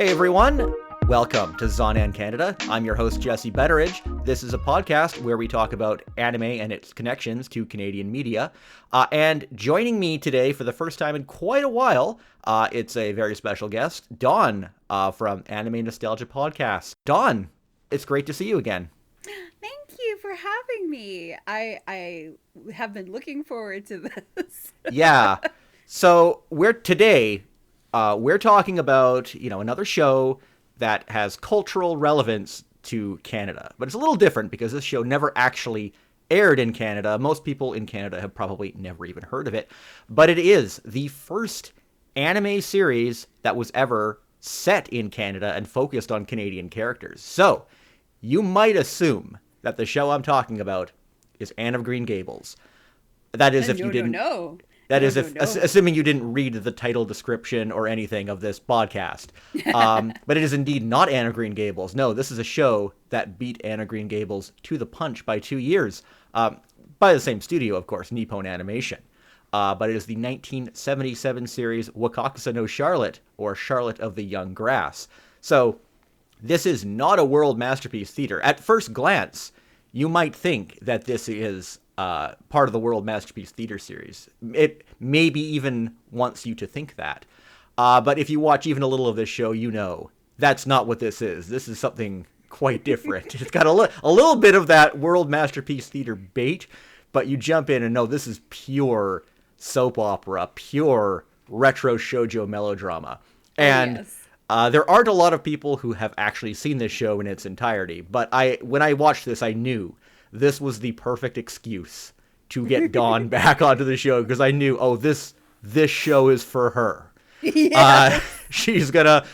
Hey everyone, welcome to Zonan Canada. I'm your host Jesse Betteridge. This is a podcast where we talk about anime and its connections to Canadian media. And joining me today for the first time in quite a while, it's a very special guest, Dawn from Anime Nostalgia Podcast. Dawn, it's great to see you again. Thank you for having me. I have been looking forward to this. Yeah. So we're talking about, another show that has cultural relevance to Canada. But it's a little different because this show never actually aired in Canada. Most people in Canada have probably never even heard of it. But it is the first anime series that was ever set in Canada and focused on Canadian characters. So you might assume that the show I'm talking about is Anne of Green Gables. That is, if you didn't. No. That is, assuming you didn't read the title description or anything of this podcast. But it is indeed not Anne of Green Gables. No, this is a show that beat Anne of Green Gables to the punch by 2 years. By the same studio, of course, Nippon Animation. But it is the 1977 series Wakakusa No Charlotte, or Charlotte of the Young Grass. So this is not a world masterpiece theater. At first glance, you might think that this is part of the World Masterpiece Theater series. It maybe even wants you to think that. But if you watch even a little of this show, you know that's not what this is. This is something quite different. It's got a little bit of that World Masterpiece Theater bait, but you jump in and know this is pure soap opera, pure retro shoujo melodrama. And yes. There aren't a lot of people who have actually seen this show in its entirety, but when I watched this, I knew this was the perfect excuse to get Dawn back onto the show, because I knew, this show is for her. Yes. She's gonna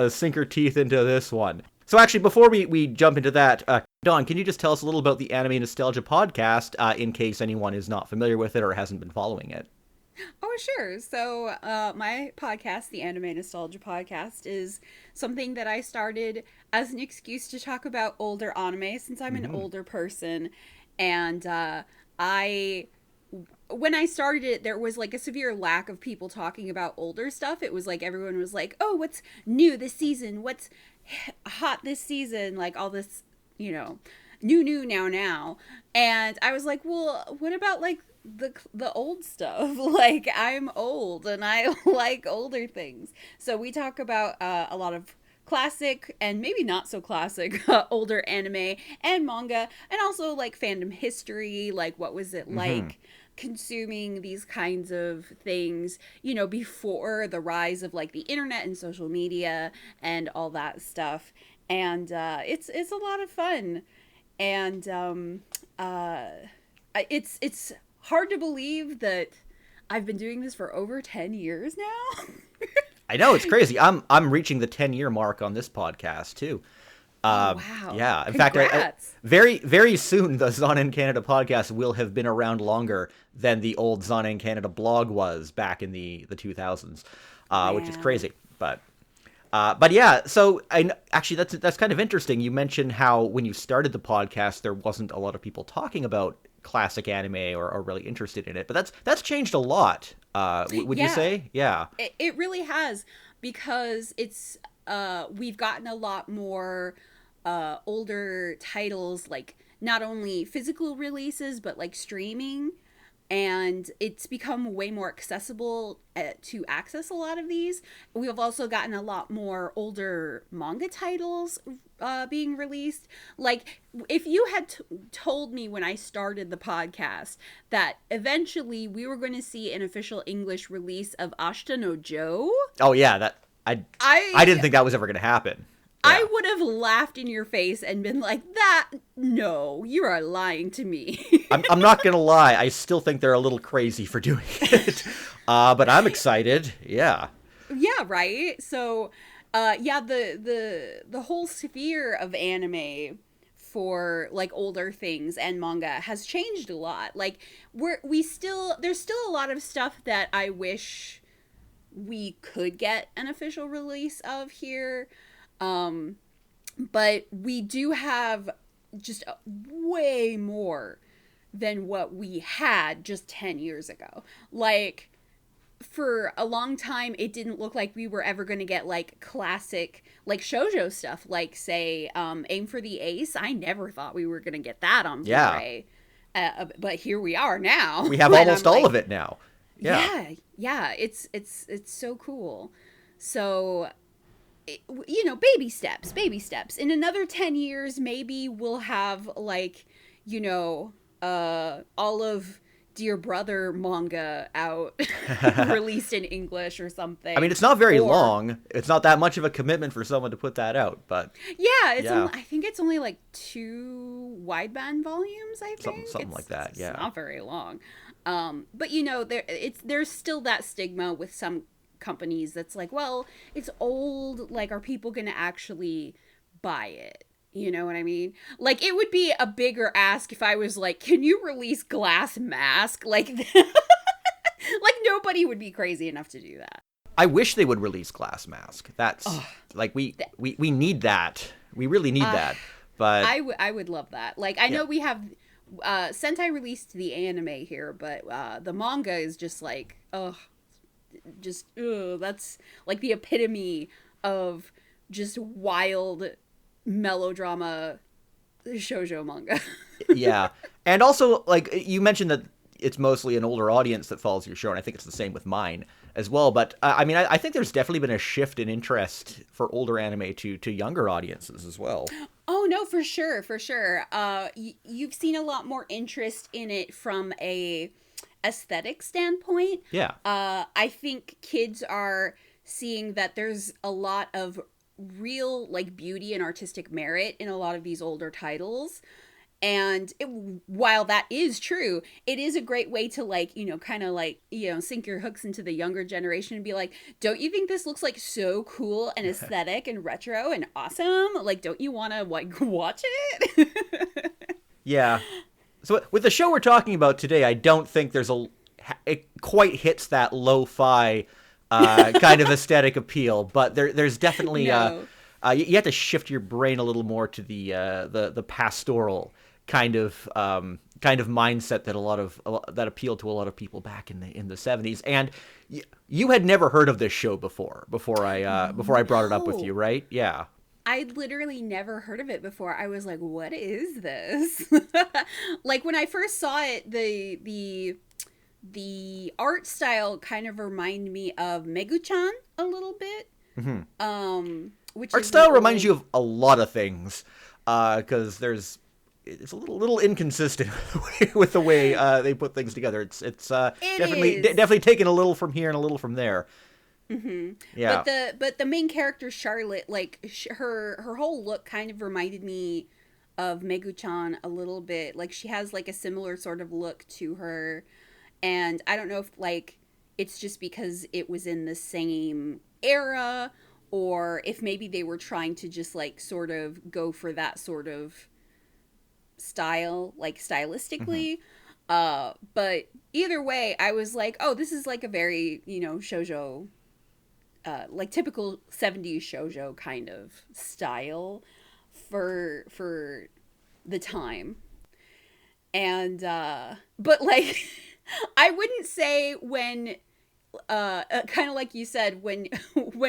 sink her teeth into this one. So actually, before we jump into that, Dawn, can you just tell us a little about the Anime Nostalgia Podcast, in case anyone is not familiar with it or hasn't been following it? Oh, sure. So my podcast, the Anime Nostalgia Podcast, is something that I started as an excuse to talk about older anime, since I'm an older person. And when I started it, there was like a severe lack of people talking about older stuff. It was like everyone was like, oh, what's new this season? What's hot this season? Like all this, new now. And I was like, well, what about like the old stuff? Like, I'm old and I like older things. So we talk about a lot of classic and maybe not so classic older anime and manga, and also like fandom history, like what was it like consuming these kinds of things, before the rise of like the internet and social media and all that stuff. And it's a lot of fun. And it's hard to believe that I've been doing this for over 10 years now. I know, it's crazy. I'm reaching the 10-year mark on this podcast too. Oh, wow. Yeah. In Congrats. fact, very, very soon the Zonan Canada podcast will have been around longer than the old Zonan Canada blog was back in the 2000s, which is crazy. But yeah, so actually that's kind of interesting. You mentioned how when you started the podcast, there wasn't a lot of people talking about classic anime or really interested in it, but that's changed a lot. Would you say? Yeah. It really has, because it's we've gotten a lot more older titles, like not only physical releases but like streaming, and it's become way more accessible to access a lot of these. We have also gotten a lot more older manga titles being released. Like, if you had told me when I started the podcast that eventually we were going to see an official English release of Ashita no Joe. Oh yeah, I didn't think that was ever going to happen. Yeah. I would have laughed in your face and been like, no, you are lying to me. I'm not going to lie. I still think they're a little crazy for doing it. But I'm excited. Yeah. Yeah, right? So, the whole sphere of anime for like older things and manga has changed a lot. Like, there's still a lot of stuff that I wish we could get an official release of here. But we do have just way more than what we had just 10 years ago. Like, for a long time, it didn't look like we were ever going to get like classic like shoujo stuff, like say Aim for the Ace. I never thought we were going to get that on Blu-ray, but here we are now. We have almost all of it now. Yeah, it's so cool. So, you know, baby steps. In another 10 years, maybe we'll have like, you know, all of Dear Brother manga out, released in English or something. I mean, it's not very long. It's not that much of a commitment for someone to put that out, but yeah, I think it's only like 2 wideband volumes. I think something like that. Yeah, it's not very long. But you know, there's still that stigma with some companies that's like, well, it's old. Like, are people going to actually buy it? You know what I mean? Like, it would be a bigger ask if I was like, can you release Glass Mask? Like, like nobody would be crazy enough to do that. I wish they would release Glass Mask. That's like, we need that. We really need that. But I would love that. Like, I know we have, Sentai released the anime here, but the manga is just like, that's like the epitome of just wild melodrama shoujo manga. Yeah. And also, like, you mentioned that it's mostly an older audience that follows your show, and I think it's the same with mine as well. But I mean, I think there's definitely been a shift in interest for older anime to younger audiences as well. Oh no, for sure. You've seen a lot more interest in it from a aesthetic standpoint. Yeah. I think kids are seeing that there's a lot of real like beauty and artistic merit in a lot of these older titles. And while that is true, it is a great way to like, you know, kind of like, you know, sink your hooks into the younger generation and be like, don't you think this looks like so cool and aesthetic and retro and awesome? Like, don't you want to like watch it? Yeah. So with the show we're talking about today, I don't think it quite hits that lo-fi kind of aesthetic appeal, but there's definitely No. You have to shift your brain a little more to the pastoral kind of mindset that appealed to a lot of people back in the 70s. And you had never heard of this show before I brought it up with you, right? Yeah. I'd literally never heard of it before. I was like, what is this? Like, when I first saw it, the art style kind of reminded me of Megu-chan a little bit. Mm-hmm. Which art style reminds you of a lot of things, because it's a little inconsistent with the way they put things together. It's definitely taken a little from here and a little from there. Mm-hmm. Yeah. But the main character Charlotte, like her whole look kind of reminded me of Megu-chan a little bit. Like, she has like a similar sort of look to her. And I don't know if, like, it's just because it was in the same era, or if maybe they were trying to just, like, sort of go for that sort of style, like, stylistically. Mm-hmm. But either way, I was like, oh, this is, like, a very, you know, shoujo, like, typical 70s shoujo kind of style for the time. And, but, like... I wouldn't say when, kind of like you said, when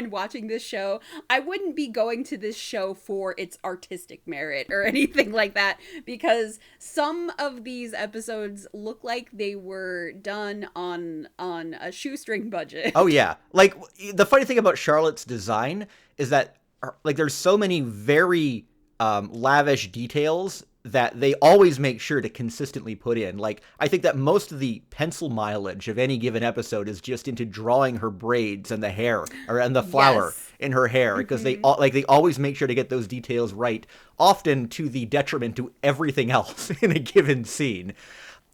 watching this show, I wouldn't be going to this show for its artistic merit or anything like that, because some of these episodes look like they were done on a shoestring budget. Oh yeah. Like, the funny thing about Charlotte's design is that, like, there's so many very lavish details that they always make sure to consistently put in. Like, I think that most of the pencil mileage of any given episode is just into drawing her braids and the hair and the flower in her hair, because they always make sure to get those details right, often to the detriment to everything else in a given scene.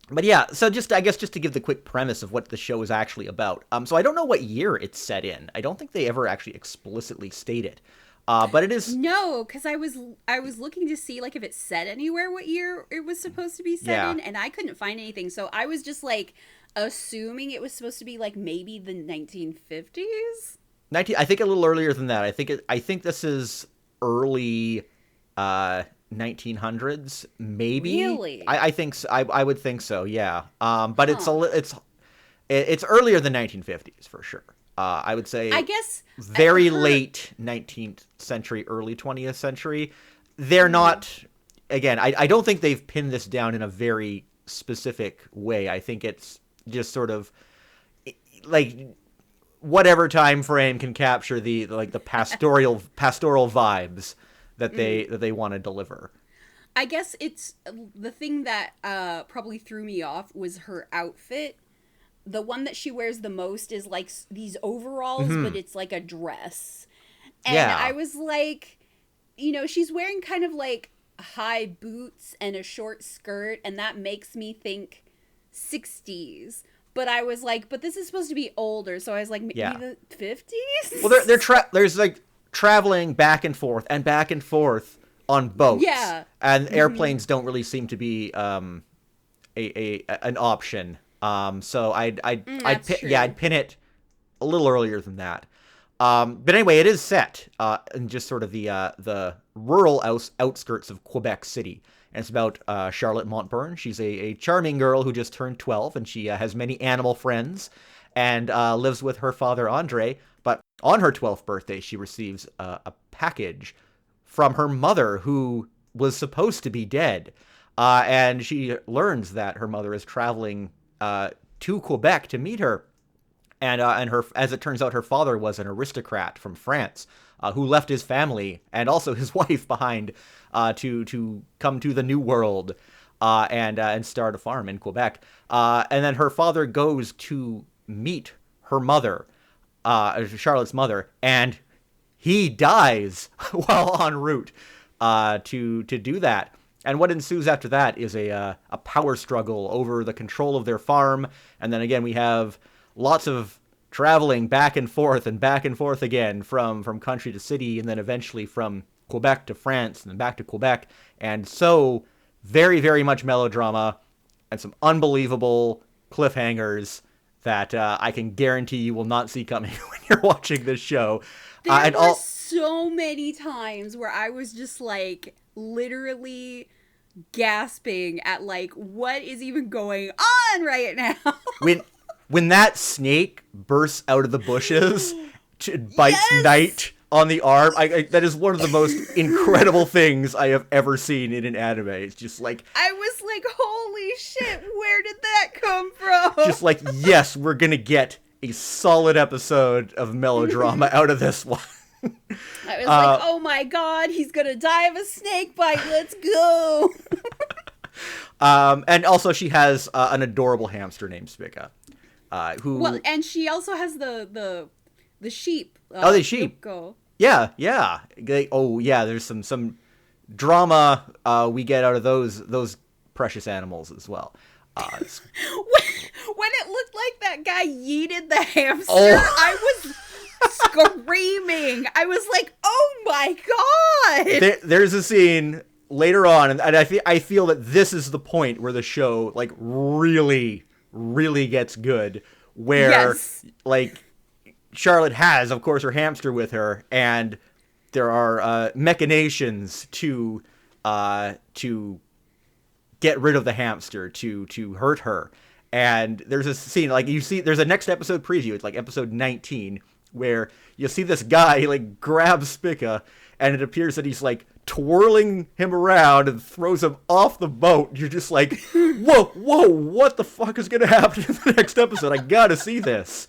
But yeah, so just to give the quick premise of what the show is actually about. So I don't know what year it's set in. I don't think they ever actually explicitly state it. But it is... No, because I was looking to see, like, if it said anywhere what year it was supposed to be set in, and I couldn't find anything. So I was just, like, assuming it was supposed to be, like, maybe the 1950s? I think a little earlier than that. I think this is early 1900s, maybe. Really? I think so. I would think so, yeah. But it's It's earlier than 1950s for sure. I would say, I guess, very late 19th century, early 20th century. They're not, again, I don't think they've pinned this down in a very specific way. I think it's just sort of like whatever time frame can capture the pastoral vibes that they want to deliver. I guess it's the thing that probably threw me off was her outfit. The one that she wears the most is like these overalls, but it's like a dress. And I was like, she's wearing kind of like high boots and a short skirt, and that makes me think 60s. But I was like, but this is supposed to be older, so I was like, maybe the 50s? Well, there's like traveling back and forth on boats. Yeah. And airplanes don't really seem to be an option. So I'd pin it a little earlier than that. But anyway, it is set in just sort of the rural outskirts of Quebec City. And it's about Charlotte Montburn. She's a charming girl who just turned 12, and she has many animal friends and lives with her father, Andre. But on her 12th birthday, she receives a package from her mother, who was supposed to be dead. And she learns that her mother is traveling to Quebec to meet her. And her, as it turns out, her father was an aristocrat from France who left his family and also his wife behind to come to the New World and start a farm in Quebec. And then her father goes to meet her mother, Charlotte's mother, and he dies while en route to do that. And what ensues after that is a power struggle over the control of their farm. And then again, we have lots of traveling back and forth again from country to city, and then eventually from Quebec to France and then back to Quebec. And so very, very much melodrama and some unbelievable cliffhangers that I can guarantee you will not see coming when you're watching this show. There were so many times where I was just like literally gasping at like, what is even going on right now? When that snake bursts out of the bushes to bite Knight on the arm, that is one of the most incredible things I have ever seen in an anime. It's just like, I was like, holy shit, where did that come from? Just like, yes, we're gonna get a solid episode of melodrama out of this one. I was like, oh my god, he's gonna die of a snake bite, let's go. And also she has an adorable hamster named Spica. And she also has the sheep. The sheep. Yuko. Yeah. There's some drama we get out of those precious animals as well. When it looked like that guy yeeted the hamster, I was screaming. I was like, oh my god. There's a scene later on, and I feel that this is the point where the show like really gets good, where like Charlotte has, of course, her hamster with her, and there are machinations to get rid of the hamster, to hurt her. And there's a scene, like, you see, there's a next episode preview, it's like episode 19, where you see this guy like grab Spica, and it appears that he's like twirling him around and throws him off the boat. You're just like, whoa, what the fuck is gonna happen in the next episode? I gotta see this.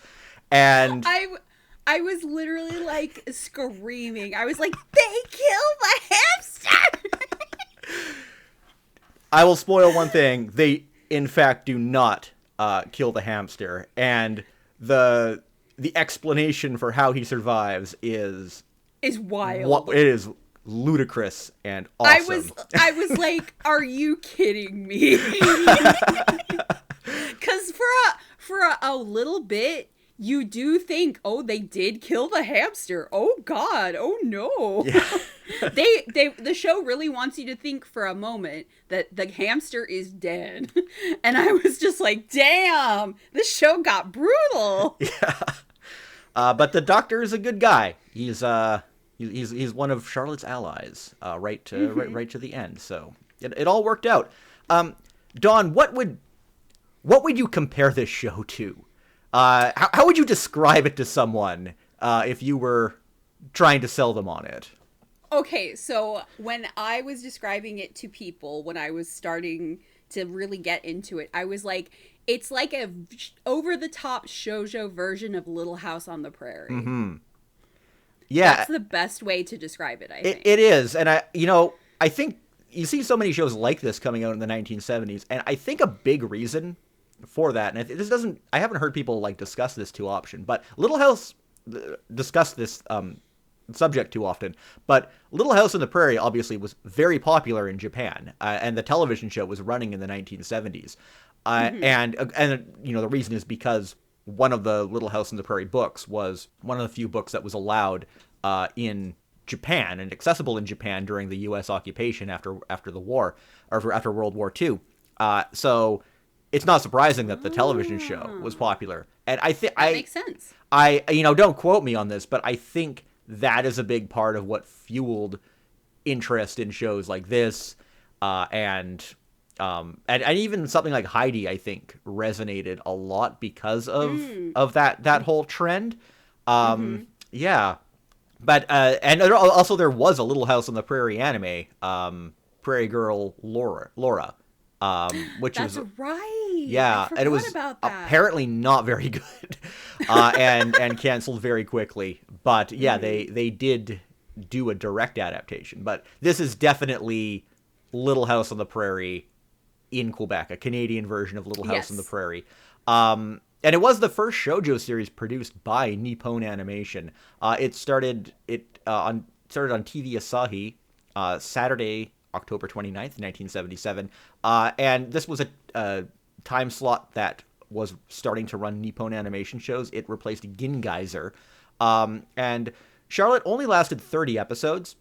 And I was literally like screaming. I was like, they killed the hamster. I will spoil one thing. They, in fact, do not kill the hamster. And the explanation for how he survives is wild. It is ludicrous and awesome. I was like, are you kidding me? Because for a little bit, you do think, oh, they did kill the hamster. Oh God, oh no. Yeah. The show really wants you to think for a moment that the hamster is dead. And I was just like, damn, this show got brutal. Yeah. But the doctor is a good guy. He's one of Charlotte's allies, right to the end. So it all worked out. Dawn, what would you compare this show to? How would you describe it to someone if you were trying to sell them on it? Okay, so when I was describing it to people, when I was starting to really get into it, I was like, it's like a over-the-top shoujo version of Little House on the Prairie. Mm-hmm. Yeah. That's the best way to describe it, I think. It is. And I think you see so many shows like this coming out in the 1970s, and I think a big reason for that, and I haven't heard people like discuss this too often, but Little House discussed this subject too often, but Little House on the Prairie obviously was very popular in Japan, and the television show was running in the 1970s, and the reason is because one of the Little House on the Prairie books was one of the few books that was allowed in Japan and accessible in Japan during the U.S. occupation after the war, or after World War II. So it's not surprising that the television show was popular, and I think that makes sense. Don't quote me on this, but I think that is a big part of what fueled interest in shows like this, and even something like Heidi, I think, resonated a lot because of that whole trend. Yeah, but and also there was a Little House on the Prairie anime, Prairie Girl Laura, which That's was right. yeah, and it was apparently not very good, and canceled very quickly. But yeah, they did do a direct adaptation. But this is definitely Little House on the Prairie in Quebec, a Canadian version of Little House on the Prairie. And it was the first shoujo series produced by Nippon Animation. It started on TV Asahi Saturday, October 29th, 1977. And this was a time slot that was starting to run Nippon Animation shows. It replaced Gingeyser. And Charlotte only lasted 30 episodes.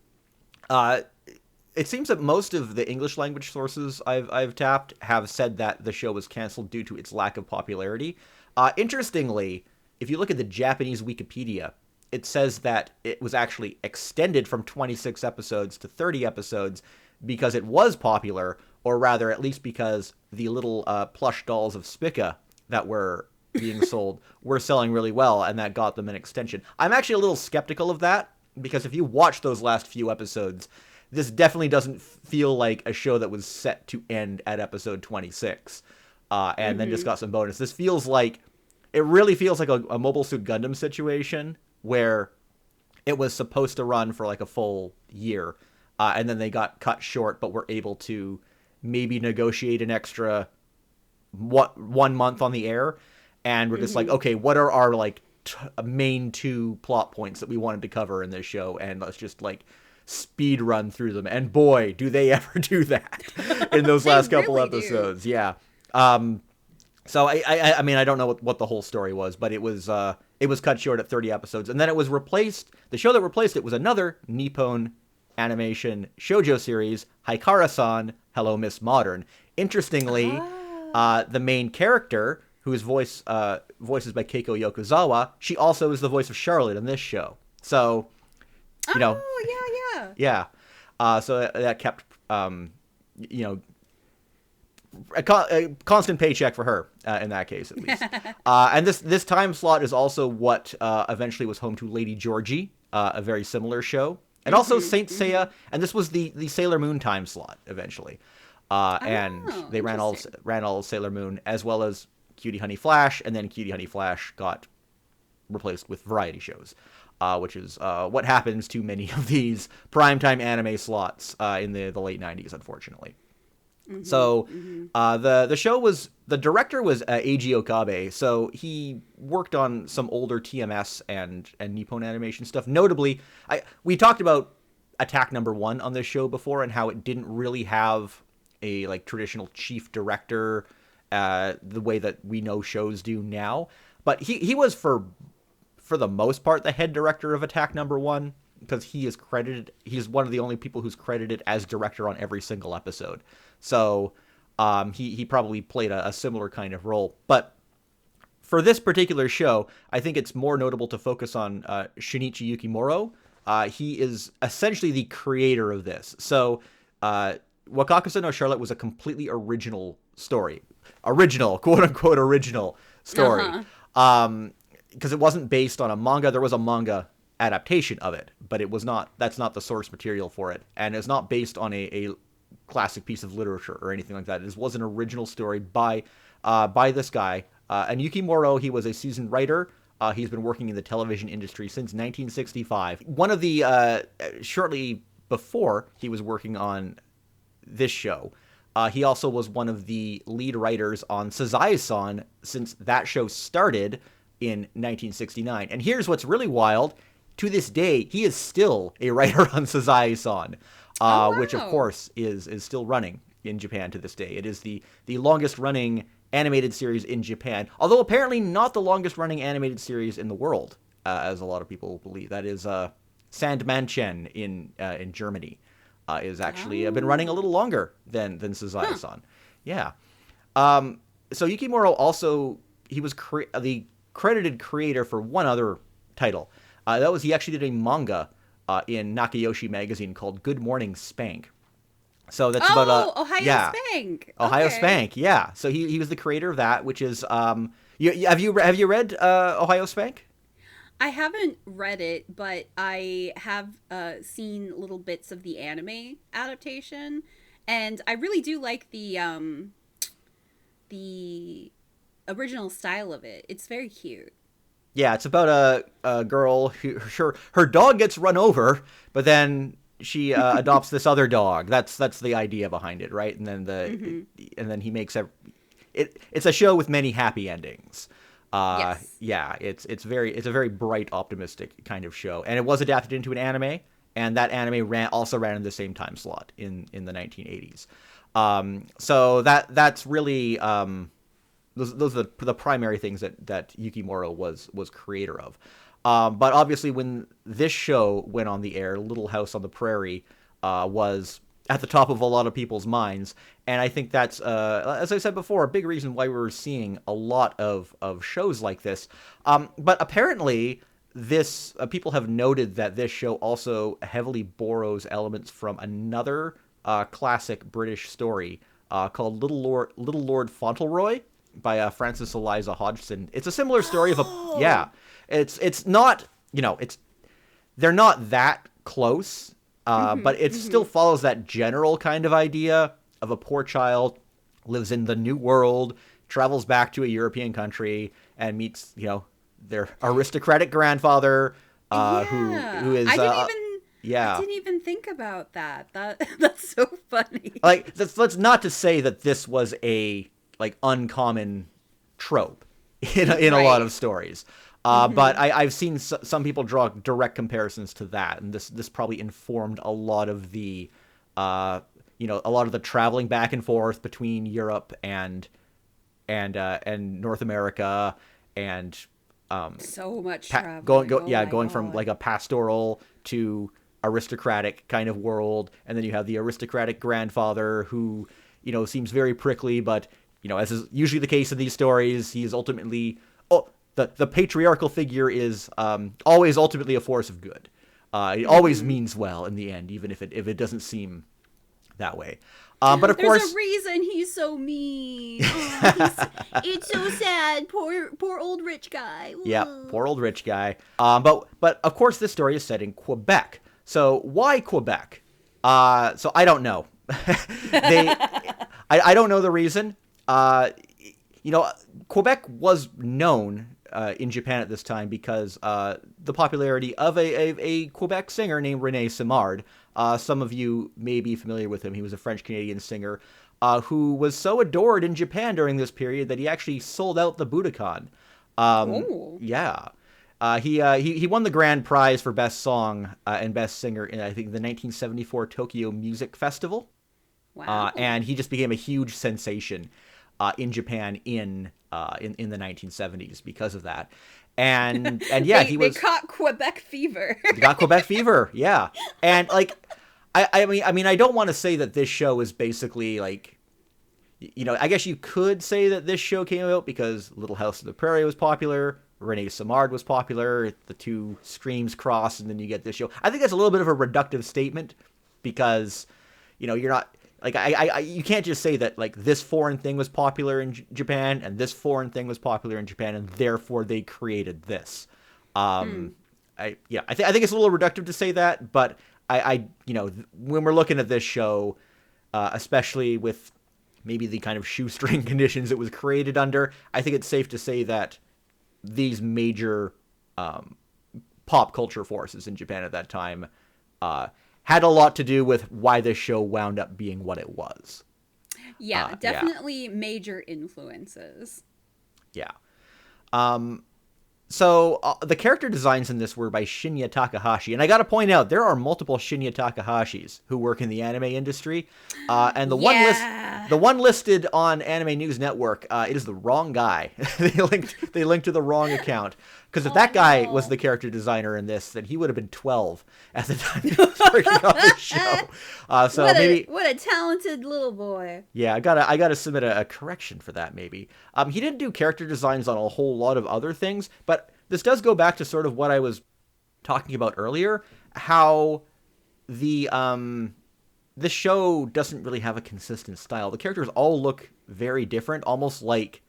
It seems that most of the English language sources I've tapped have said that the show was canceled due to its lack of popularity. Interestingly, if you look at the Japanese Wikipedia, it says that it was actually extended from 26 episodes to 30 episodes because it was popular, or rather, at least because the little plush dolls of Spica that were being sold were selling really well, and that got them an extension. I'm actually a little skeptical of that, because if you watch those last few episodes, this definitely doesn't feel like a show that was set to end at episode 26, and then just got some bonus. This feels like, it really feels like a Mobile Suit Gundam situation, where it was supposed to run for like a full year, and then they got cut short, but were able to maybe negotiate an extra 1 month on the air, and we're just like, okay, what are our like main 2 plot points that we wanted to cover in this show, and let's just like speed run through them. And boy, do they ever do that in those last couple episodes. Yeah. So I mean, I don't know what the whole story was, but it was cut short at 30 episodes, and then it was replaced. The show that replaced it was another Nippon Animation shoujo series, Haikara-san, Hello Miss Modern. Interestingly, the main character, whose voice is by Keiko Yokozawa, she also is the voice of Charlotte in this show. So, yeah. So that kept, a constant paycheck for her, in that case, at least. And this time slot is also what eventually was home to Lady Georgie, a very similar show. And also Saint Seiya, and this was the Sailor Moon time slot, eventually. And they ran all Sailor Moon, as well as Cutie Honey Flash, and then Cutie Honey Flash got replaced with variety shows, which is what happens to many of these primetime anime slots in the late 90s, unfortunately. So the director was Eiji Okabe, so he worked on some older TMS and Nippon Animation stuff. Notably, we talked about Attack Number 1 on this show before, and how it didn't really have a like traditional chief director the way that we know shows do now. But he was for the most part the head director of Attack Number 1, because he's one of the only people who's credited as director on every single episode. So he probably played a similar kind of role. But for this particular show, I think it's more notable to focus on Shinichi Yukimuro. He is essentially the creator of this. So Wakakusa No Charlotte was a completely original story. Original, quote-unquote original story. Because it wasn't based on a manga. There was a manga adaptation of it, but it was not. That's not the source material for it, and it's not based on a classic piece of literature or anything like that. It was an original story by this guy. And Yukimuro, he was a seasoned writer. He's been working in the television industry since 1965. One of the shortly before he was working on this show, he also was one of the lead writers on Sazae-san since that show started in 1969. And here's what's really wild. To this day, he is still a writer on Sazae-san, which, of course, is still running in Japan to this day. It is the longest running animated series in Japan, although apparently not the longest running animated series in the world, as a lot of people believe. That is Sandmännchen in Germany. Is actually been running a little longer than Sazae-san. Yeah. So Yukimuro also, he was the credited creator for one other title. He actually did a manga in Nakayoshi magazine called Good Morning Spank. So that's about Ohio Spank. Ohio Spank, yeah. So he was the creator of that, which is have you read Ohio Spank? I haven't read it, but I have seen little bits of the anime adaptation, and I really do like the original style of it. It's very cute. Yeah, it's about a girl who her dog gets run over, but then she adopts this other dog. That's the idea behind it, right? And then and then he makes it's a show with many happy endings. Yes. Yeah, it's a very bright, optimistic kind of show, and it was adapted into an anime, and that anime also ran in the same time slot in the 1980s. So that's really those are the primary things that Yukimuro was creator of. But obviously, when this show went on the air, Little House on the Prairie was at the top of a lot of people's minds. And I think that's, as I said before, a big reason why we're seeing a lot of shows like this. But apparently, people have noted that this show also heavily borrows elements from another classic British story called Little Lord Fauntleroy by Frances Eliza Hodgson. It's a similar story It's not, they're not that close. But it still follows that general kind of idea of a poor child lives in the New World, travels back to a European country, and meets, their aristocratic grandfather, who is. I didn't even think about that. That's so funny. Like, let's not to say that this was a uncommon trope in a lot of stories. But I've seen some people draw direct comparisons to that, and this probably informed a lot of the, traveling back and forth between Europe and North America, and so much traveling. Going from like a pastoral to aristocratic kind of world, and then you have the aristocratic grandfather who, seems very prickly, but as is usually the case in these stories, he is ultimately the patriarchal figure is always ultimately a force of good. It always means well in the end, even if it doesn't seem that way. But of course, there's a reason he's so mean. Oh, it's so sad. Poor old rich guy. Whoa. Yeah, poor old rich guy. But of course, this story is set in Quebec. So why Quebec? So I don't know. I don't know the reason. Quebec was known in Japan at this time because the popularity of a Quebec singer named René Simard. Some of you may be familiar with him. He was a French-Canadian singer who was so adored in Japan during this period that he actually sold out the Budokan. Yeah. He won the grand prize for Best Song and Best Singer in, I think, the 1974 Tokyo Music Festival. Wow. And he just became a huge sensation in Japan in the 1970s because of that. And yeah, they caught Quebec fever. They got Quebec fever, yeah. And I mean, I don't want to say that this show is basically I guess you could say that this show came out because Little House on the Prairie was popular, René Simard was popular, the two streams cross, and then you get this show. I think that's a little bit of a reductive statement because, you're not. Like you can't just say that like this foreign thing was popular in Japan and this foreign thing was popular in Japan and therefore they created this. I think it's a little reductive to say that, but when we're looking at this show, especially with maybe the kind of shoestring conditions it was created under, I think it's safe to say that these major pop culture forces in Japan at that time had a lot to do with why this show wound up being what it was. Yeah, definitely major influences. Yeah. So the character designs in this were by Shinya Takahashi. And I got to point out, there are multiple Shinya Takahashis who work in the anime industry. And the one listed on Anime News Network, it is the wrong guy. they linked to the wrong account. Because if that guy was the character designer in this, then he would have been 12 at the time he was working on the show. What a talented little boy. Yeah, I gotta submit a correction for that, maybe. He didn't do character designs on a whole lot of other things, but this does go back to sort of what I was talking about earlier, how this show doesn't really have a consistent style. The characters all look very different, almost like...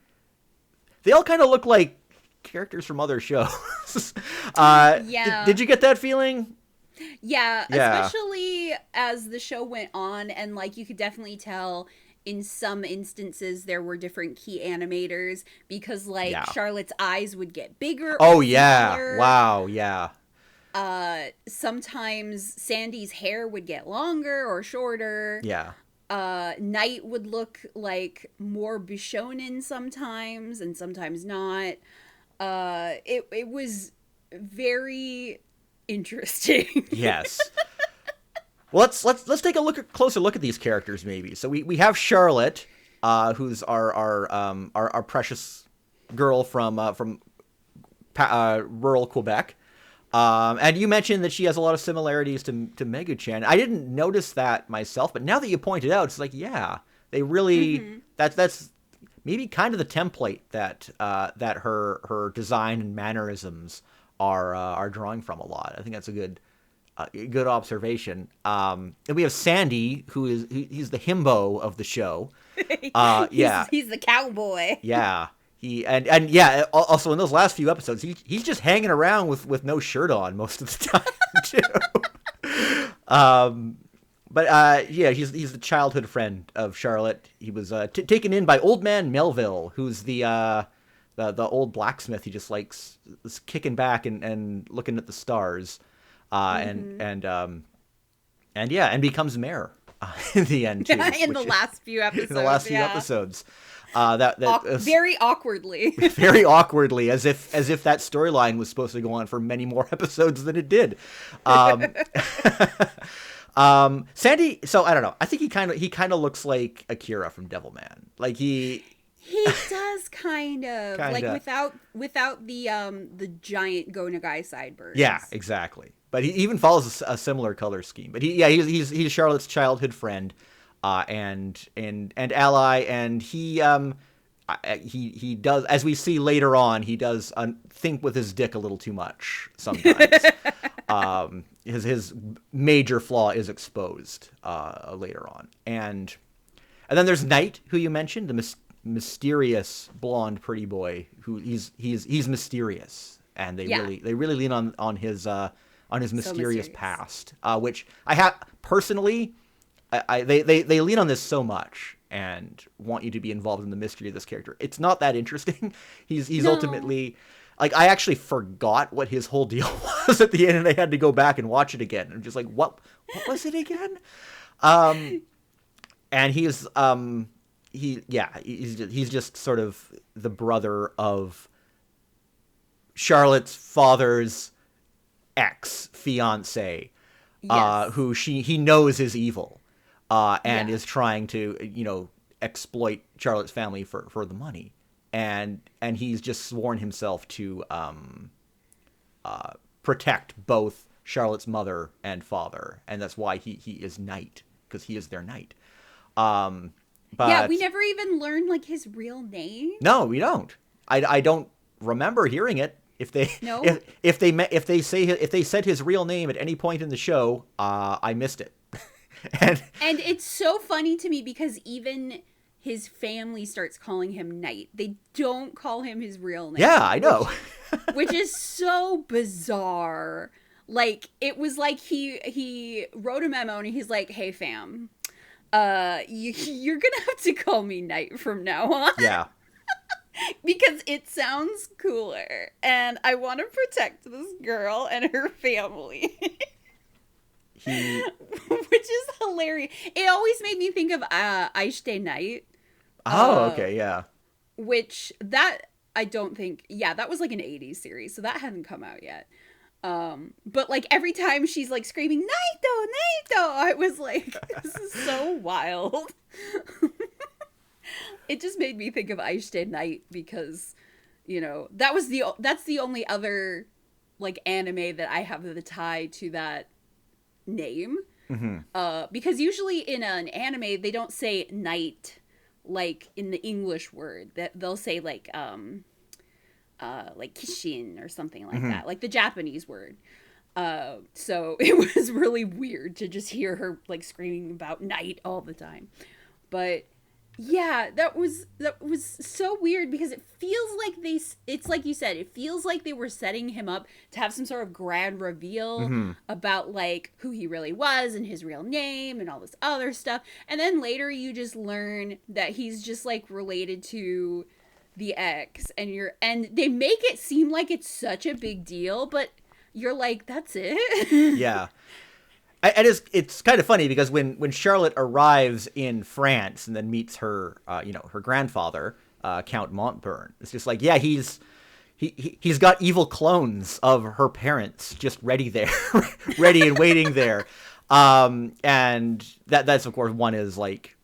They all kind of look like characters from other shows. Did you get that feeling? Yeah, especially as the show went on, and like you could definitely tell in some instances there were different key animators because like Charlotte's eyes would get bigger. Oh yeah. Smaller. Wow, yeah. Sometimes Sandy's hair would get longer or shorter. Yeah. Night would look like more Bishonen sometimes and sometimes not. It was very interesting. Yes. Well, let's take a closer look at these characters maybe. So we have Charlotte, who's our precious girl from rural Quebec. And you mentioned that she has a lot of similarities to Megu-chan. I didn't notice that myself, but now that you pointed out, it's like, yeah, they really that's maybe kind of the template that her design and mannerisms are drawing from a lot. I think that's a good observation. And we have Sandy, he's the himbo of the show. He's the cowboy. Yeah. Also in those last few episodes, he's just hanging around with no shirt on most of the time too. He's the childhood friend of Charlotte. He was taken in by old man Melville, who's the old blacksmith. He just likes kicking back and looking at the stars, and becomes mayor in the end too. In the last few episodes. Very awkwardly. Very awkwardly, as if that storyline was supposed to go on for many more episodes than it did. Sandy, so I don't know. I think he kind of looks like Akira from Devilman. Like he does kind of like without the giant go nagai sideburns. Yeah, exactly. But he even follows a similar color scheme. But he's Charlotte's childhood friend, and ally, and he does, as we see later on, he does think with his dick a little too much sometimes. His major flaw is exposed later on, and then there's Knight, who you mentioned, the mysterious blonde pretty boy who he's mysterious, and they really lean on his mysterious past, which I have personally. They lean on this so much and want you to be involved in the mystery of this character. It's not that interesting. He's ultimately, like, I actually forgot what his whole deal was at the end, and I had to go back and watch it again. I'm just like, what was it again? And he's just sort of the brother of Charlotte's father's ex-fiance, who he knows is evil. And is trying to, exploit Charlotte's family for the money. And he's just sworn himself to protect both Charlotte's mother and father. And that's why he is Knight, because he is their knight. But we never even learned, like, his real name. No, we don't. I don't remember hearing it. If they said his real name at any point in the show, I missed it. And it's so funny to me because even his family starts calling him Knight. They don't call him his real name. Yeah, I know. Which is so bizarre. Like, it was like he wrote a memo and he's like, "Hey fam, you're gonna have to call me Knight from now on." Yeah. Because it sounds cooler and I want to protect this girl and her family. Which is hilarious. It always made me think of '93. Oh, okay, yeah. Which that I don't think, yeah, that was like an 80s series, so that hadn't come out yet. But like every time she's like screaming Naito, Naito, I was like, this is so wild. It just made me think of Aishite Knight because, you know, that's the only other like anime that I have the tie to that name. Because usually in an anime they don't say knight like in the English word, that they'll say like kishin or something like that, like the Japanese word. So it was really weird to just hear her like screaming about knight all the time. But yeah, that was so weird because it feels like it's like you said, it feels like they were setting him up to have some sort of grand reveal about like who he really was and his real name and all this other stuff. And then later you just learn that he's just like related to the ex, and they make it seem like it's such a big deal, but you're like, that's it. Yeah. It's kind of funny because when Charlotte arrives in France and then meets her, her grandfather, Count Montburn, it's just like, yeah, he's got evil clones of her parents just ready there, ready and waiting there. And that's of course, one is like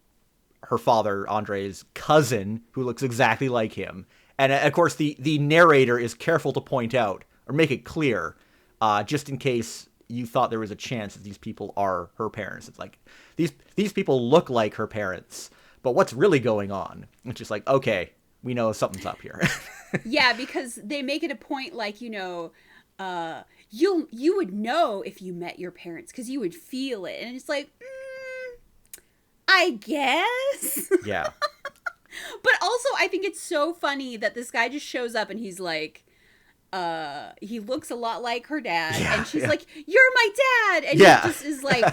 her father, Andre's cousin, who looks exactly like him. And of course the narrator is careful to point out or make it clear, just in case you thought there was a chance that these people are her parents. It's like, these people look like her parents, but what's really going on? It's just like, okay, we know something's up here. Yeah, because they make it a point like, you would know if you met your parents because you would feel it. And it's like, I guess. Yeah. But also, I think it's so funny that this guy just shows up and he's like, he looks a lot like her dad, and she's like, "You're my dad," and he just is like,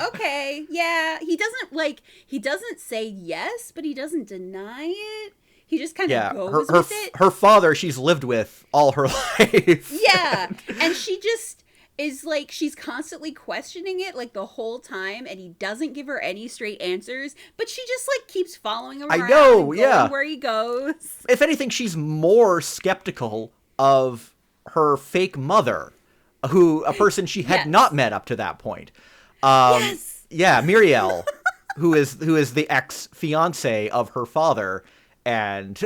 "Okay, yeah." He doesn't say yes, but he doesn't deny it. He just kind of goes with it. Her father, she's lived with all her life. Yeah, and she just is like, she's constantly questioning it like the whole time, and he doesn't give her any straight answers, but she just like keeps following him around. I know, going where he goes. If anything, she's more skeptical of her fake mother, a person she had not met up to that point. Yeah, Muriel, who is the ex-fiance of her father, and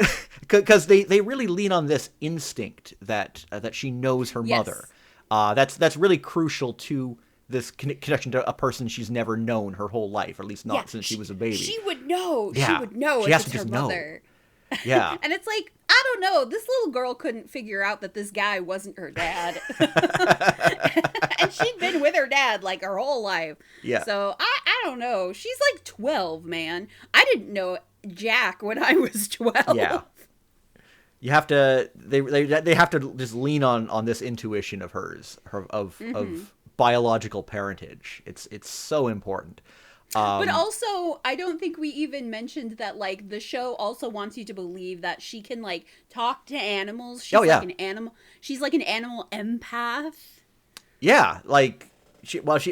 because they really lean on this instinct that she knows her mother. That's really crucial to this connection to a person she's never known her whole life, or at least not since she was a baby. She would know. Yeah. She would know she if has it's to just her mother. Yeah. And it's like, I don't know, this little girl couldn't figure out that this guy wasn't her dad. And she'd been with her dad like her whole life. Yeah. So I don't know. She's like 12, man. I didn't know Jack when I was 12. Yeah. You have to they have to just lean on this intuition of hers, of biological parentage. It's so important. But also, I don't think we even mentioned that, like, the show also wants you to believe that she can, like, talk to animals. She's like an animal. She's like an animal empath. Yeah, like,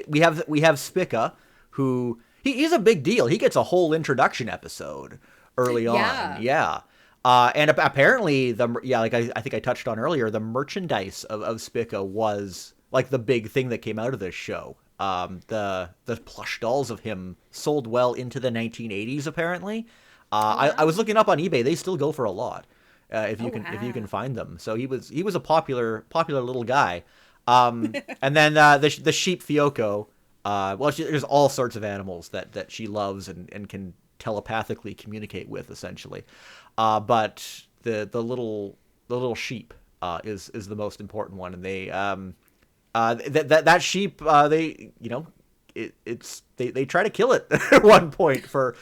we have Spica, who he's a big deal. He gets a whole introduction episode early on. Yeah. And apparently like I think I touched on earlier, the merchandise of Spica was like the big thing that came out of this show. The plush dolls of him sold well into the 1980s, apparently. I was looking up on eBay; they still go for a lot, if you can find them. So he was a popular little guy. And then the sheep Fioko. There's all sorts of animals that she loves and can telepathically communicate with, essentially. But the little sheep is the most important one, and they. That sheep, they they try to kill it at one point for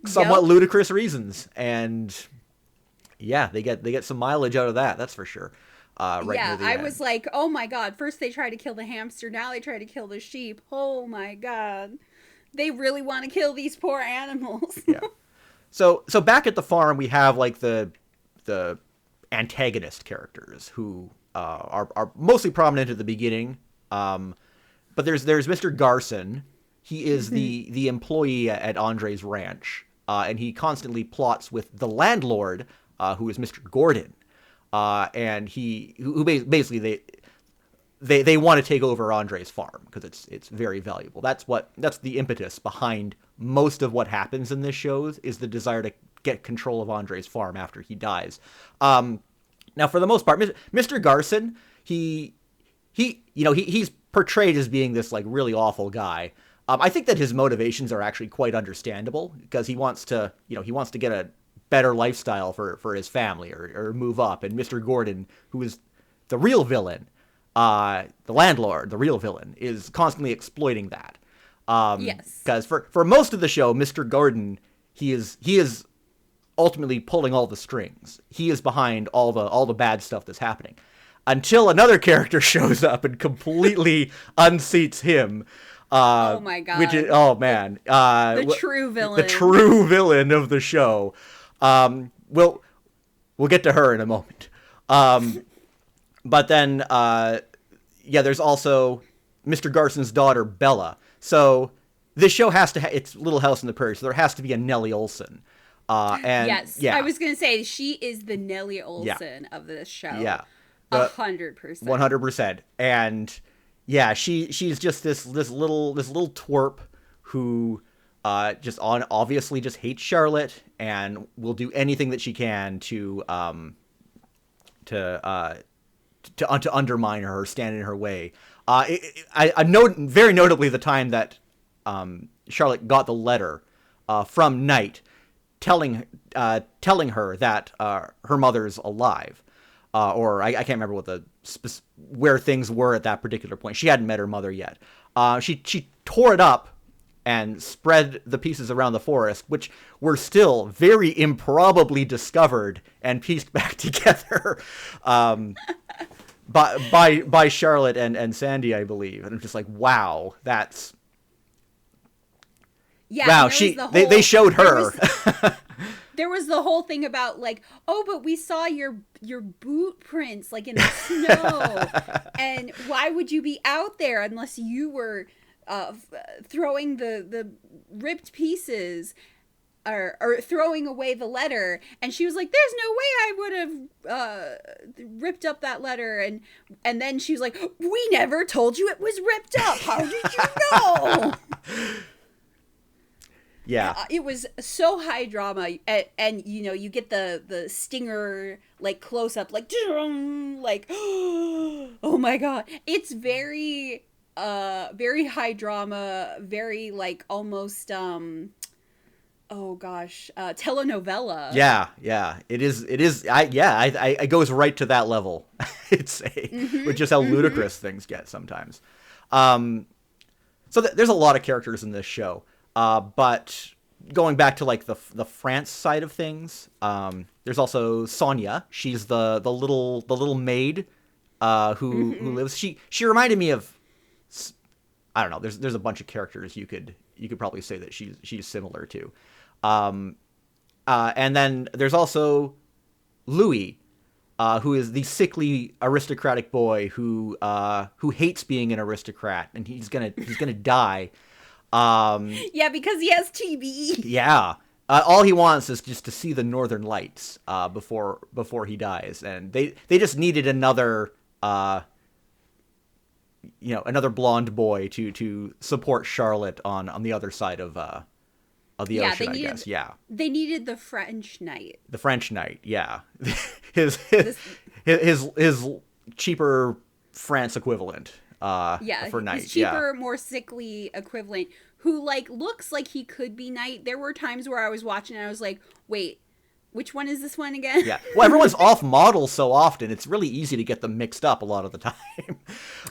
somewhat ludicrous reasons, and yeah, they get some mileage out of that. That's for sure. Near the end. Was like, oh my god! First they try to kill the hamster, now they try to kill the sheep. Oh my god, they really want to kill these poor animals. Yeah. So back at the farm, we have like the antagonist characters who are mostly prominent at the beginning. But there's Mr. Garson. He is the employee at Andre's ranch, and he constantly plots with the landlord, who is Mr. Gordon, and who basically they want to take over Andre's farm because it's very valuable. That's the impetus behind most of what happens in this show is the desire to get control of Andre's farm after he dies. Now, for the most part, Mr. Garson, he's portrayed as being this like really awful guy. I think that his motivations are actually quite understandable because he wants to get a better lifestyle for his family or move up. And Mr. Gordon, who is the real villain, the landlord, the real villain, is constantly exploiting that. Yes. Because for most of the show, Mr. Gordon, he is ultimately pulling all the strings. He is behind all the bad stuff that's happening. Until another character shows up and completely unseats him. Oh my god! Which is the true villain. The true villain of the show. We'll get to her in a moment. But then there's also Mr. Garson's daughter Bella. So this show has to it's Little House on the Prairie, so there has to be a Nellie Olson. Yes, I was gonna say she is the Nellie Olson of this show. Yeah. 100%. 100%. And yeah, she's just this little twerp who obviously just hates Charlotte and will do anything that she can to undermine her or stand in her way. I note very notably the time that Charlotte got the letter from Knight telling her that her mother's alive. Or I can't remember what where things were at that particular point. She hadn't met her mother yet. She tore it up and spread the pieces around the forest, which were still very improbably discovered and pieced back together by Charlotte and Sandy, I believe. And I'm just like, wow, that's wow. They showed her. There was the whole thing about like, oh, but we saw your boot prints like in the snow, and why would you be out there unless you were throwing the ripped pieces or throwing away the letter? And she was like, "There's no way I would have ripped up that letter." And then she was like, "We never told you it was ripped up. How did you know?" Yeah, it was so high drama, and you get the stinger like close up, like oh my god, it's very high drama, very like almost oh gosh, telenovela. Yeah, it is. It goes right to that level. I'd say, with just how ludicrous things get sometimes. So there's a lot of characters in this show. But going back to like the France side of things, there's also Sonia. She's the little maid who lives. She reminded me of, I don't know. There's a bunch of characters you could probably say that she's similar to. And then there's also Louis, who is the sickly aristocratic boy who hates being an aristocrat, and he's gonna die. Yeah, because he has TB. Yeah. All he wants is just to see the Northern Lights before he dies, and they just needed another blonde boy to support Charlotte on the other side of the ocean, I guess. Yeah. They needed the French Knight. The French Knight, yeah. his cheaper France equivalent. For Knight, his cheaper, more sickly equivalent, who like looks like he could be Knight. There were times where I was watching and I was like, wait, Which one is this one again? Yeah. Well, everyone's off model so often, it's really easy to get them mixed up a lot of the time.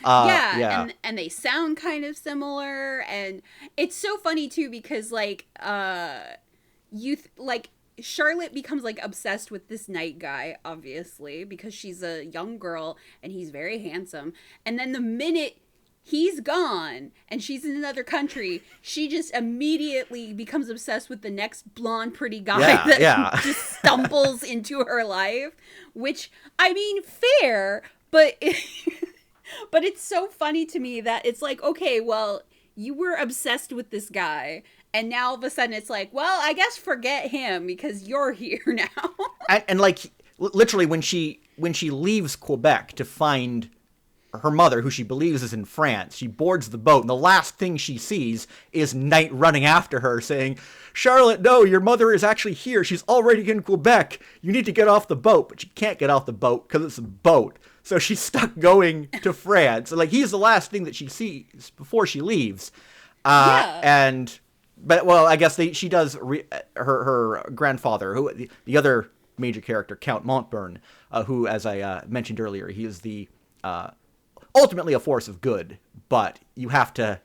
Yeah. And they sound kind of similar. And it's so funny, too, because, like, Charlotte becomes, like, obsessed with this Knight guy, obviously, because she's a young girl and he's very handsome. And then the minute he's gone and she's in another country, she just immediately becomes obsessed with the next blonde, pretty guy that just stumbles into her life. Which, I mean, fair, but but it's so funny to me that it's like, okay, well, you were obsessed with this guy. And now all of a sudden it's like, well, I guess forget him because you're here now. and like, literally, when she leaves Quebec to find her mother, who she believes is in France, she boards the boat, and the last thing she sees is Knight running after her saying, Charlotte, no, your mother is actually here. She's already in Quebec. You need to get off the boat. But she can't get off the boat because it's a boat. So she's stuck going to France. Like, he's the last thing that she sees before she leaves. But I guess she does. Her grandfather, who the other major character, Count Montburn, who, as I mentioned earlier, he is the ultimately a force of good. But you have to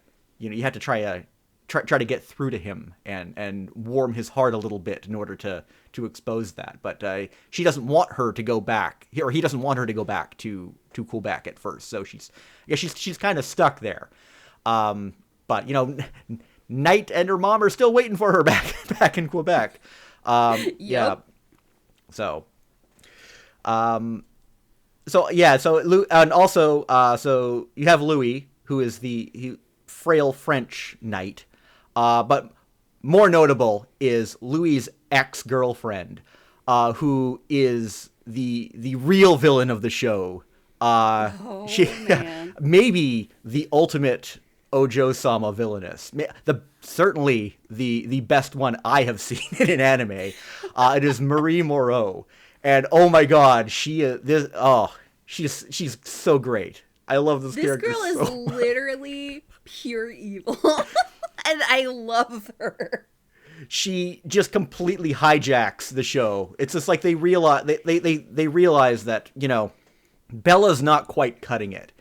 try to get through to him and warm his heart a little bit in order to expose that. But she doesn't want her to go back, or he doesn't want her to go back to Quebec at first. So she's kind of stuck there. But Knight and her mom are still waiting for her back in Quebec. Yep. Yeah. So and also, so you have Louis, who is the frail French knight. But more notable is Louis's ex-girlfriend, who is the real villain of the show. Man. Maybe the ultimate Ojo-sama villainess. Certainly the best one I have seen in an anime. It is Marie Moreau. And oh my god, she's so great. I love this character. This girl is literally pure evil. And I love her. She just completely hijacks the show. It's just like they realize that, Bella's not quite cutting it.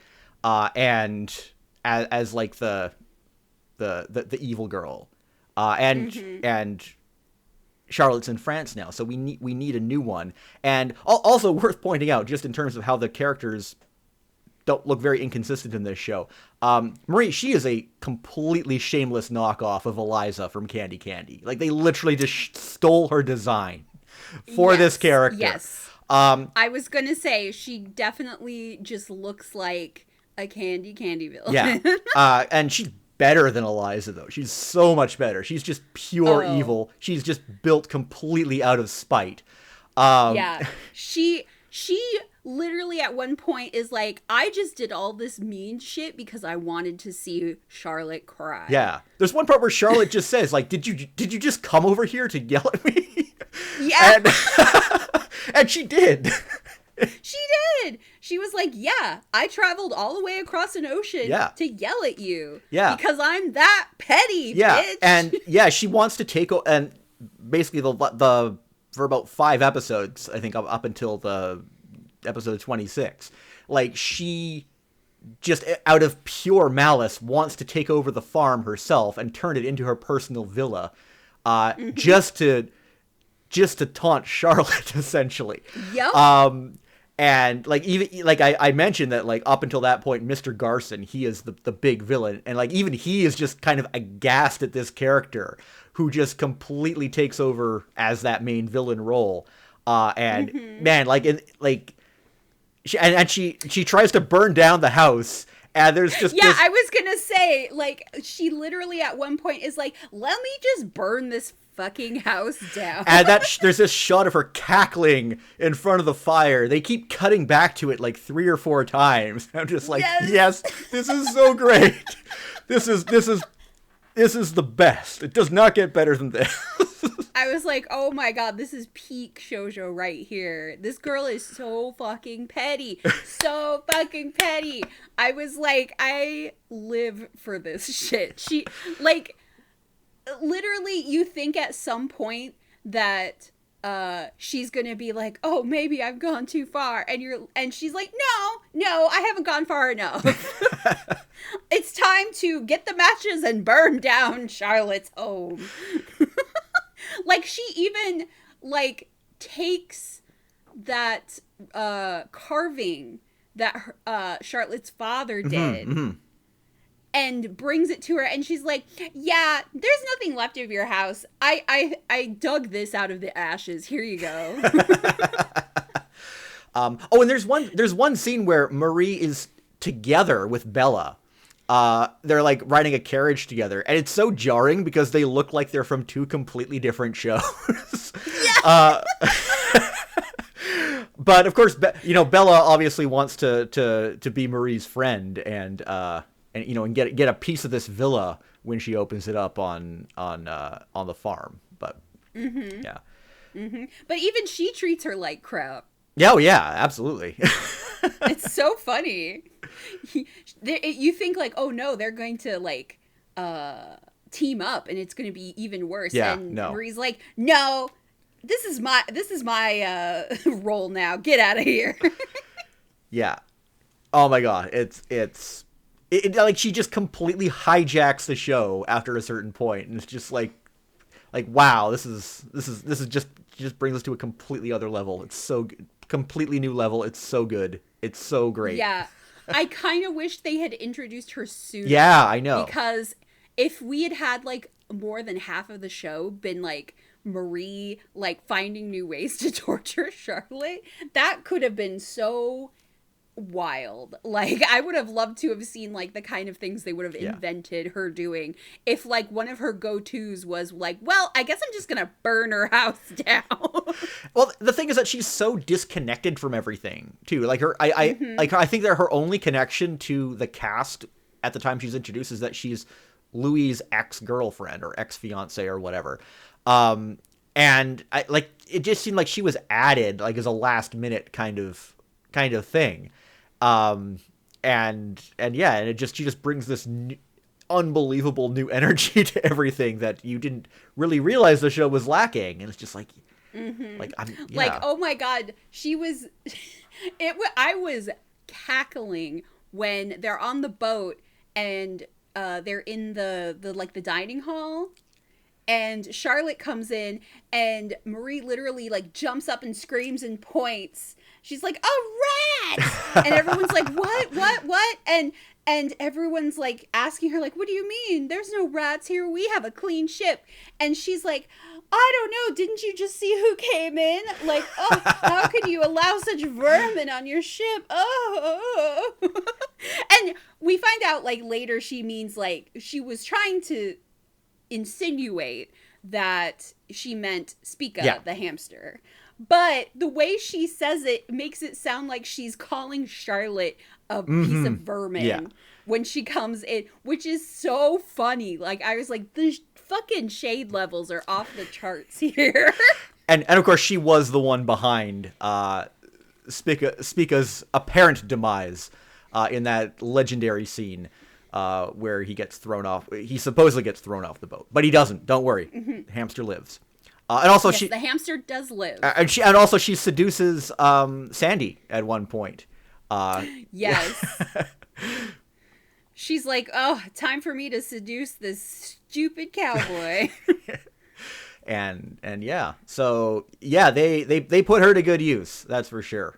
And as like the evil girl. And Charlotte's in France now, so we need a new one. And also worth pointing out, just in terms of how the characters don't look very inconsistent in this show. Marie, she is a completely shameless knockoff of Eliza from Candy Candy. Like, they literally just stole her design for this character. Yes. I was gonna say, she definitely just looks like a Candy villain. Yeah. And she's better than Eliza, though. She's so much better. She's just pure evil. She's just built completely out of spite. Yeah. She literally at one point is like, I just did all this mean shit because I wanted to see Charlotte cry. Yeah. There's one part where Charlotte just says, like, did you just come over here to yell at me? Yeah. And she did. She did. She was like, yeah, I traveled all the way across an ocean to yell at you. Yeah. Because I'm that petty, bitch. And she wants to take and basically the for about 5 episodes, I think, up until the episode 26, like, she just out of pure malice wants to take over the farm herself and turn it into her personal villa, just to taunt Charlotte, essentially. Yep. And like, even like I mentioned that, like, up until that point, Mr. Garson, he is the big villain, and like even he is just kind of aghast at this character who just completely takes over as that main villain role. And man, she tries to burn down the house, and there's just this... I was gonna say, like, she literally at one point is like, let me just burn this fucking house down. And there's this shot of her cackling in front of the fire. They keep cutting back to it like 3 or 4 times. I'm just like, yes, this is so great. This is the best. It does not get better than this. I was like, oh my god, this is peak shoujo right here. This girl is so fucking petty. So fucking petty. I was like, I live for this shit. She, like, literally, you think at some point that she's gonna be like, oh, maybe I've gone too far, and she's like, no, I haven't gone far enough. It's time to get the matches and burn down Charlotte's home. Like, she even, like, takes that carving that Charlotte's father did, and brings it to her, and she's like, yeah, there's nothing left of your house. I dug this out of the ashes. Here you go. And there's one scene where Marie is together with Bella. They're like riding a carriage together, and it's so jarring because they look like they're from two completely different shows. Yeah. But of course, Bella obviously wants to be Marie's friend, and get a piece of this villa when she opens it up on the farm. But yeah. But even she treats her like crap. Oh yeah, absolutely. It's so funny. You think like, oh no, they're going to like team up and it's going to be even worse. Yeah, and no. Marie's like, no, this is my role now. Get out of here. Yeah. Oh my god, it's like she just completely hijacks the show after a certain point, and it's just like wow, this is just brings us to a completely other level. It's so good. Completely new level. It's so good. It's so great. Yeah. I kind of wish they had introduced her sooner. Yeah, I know. Because if we had like more than half of the show been like Marie like finding new ways to torture Charlotte, that could have been so wild. Like, I would have loved to have seen like the kind of things they would have invented her doing if like one of her go-tos was like, well, I guess I'm just gonna burn her house down. Well, the thing is that she's so disconnected from everything too. Like I think that her only connection to the cast at the time she's introduced is that she's Louis' ex-girlfriend or ex-fiance or whatever. And it just seemed like she was added like as a last minute kind of thing. And it just, she just brings this unbelievable new energy to everything that you didn't really realize the show was lacking. And it's just like, like, oh my God, she was, I was cackling when they're on the boat and, they're in the dining hall. And Charlotte comes in and Marie literally like jumps up and screams and points. She's like, a rat! And everyone's like, what? And everyone's like asking her like, what do you mean? There's no rats here. We have a clean ship. And she's like, I don't know. Didn't you just see who came in? Like, oh, how could you allow such vermin on your ship? Oh. And we find out like later she means like she was trying to insinuate that she meant Spica, the hamster. But the way she says it makes it sound like she's calling Charlotte a piece of vermin when she comes in, which is so funny. Like, I was like, the fucking shade levels are off the charts here. And of course, she was the one behind Spica's apparent demise in that legendary scene. Where he gets thrown off. He supposedly gets thrown off the boat, but he doesn't. Don't worry, the hamster lives. And also, the hamster does live. And also she seduces Sandy at one point. Yes. She's like, oh, time for me to seduce this stupid cowboy. and yeah, so yeah, they put her to good use. That's for sure.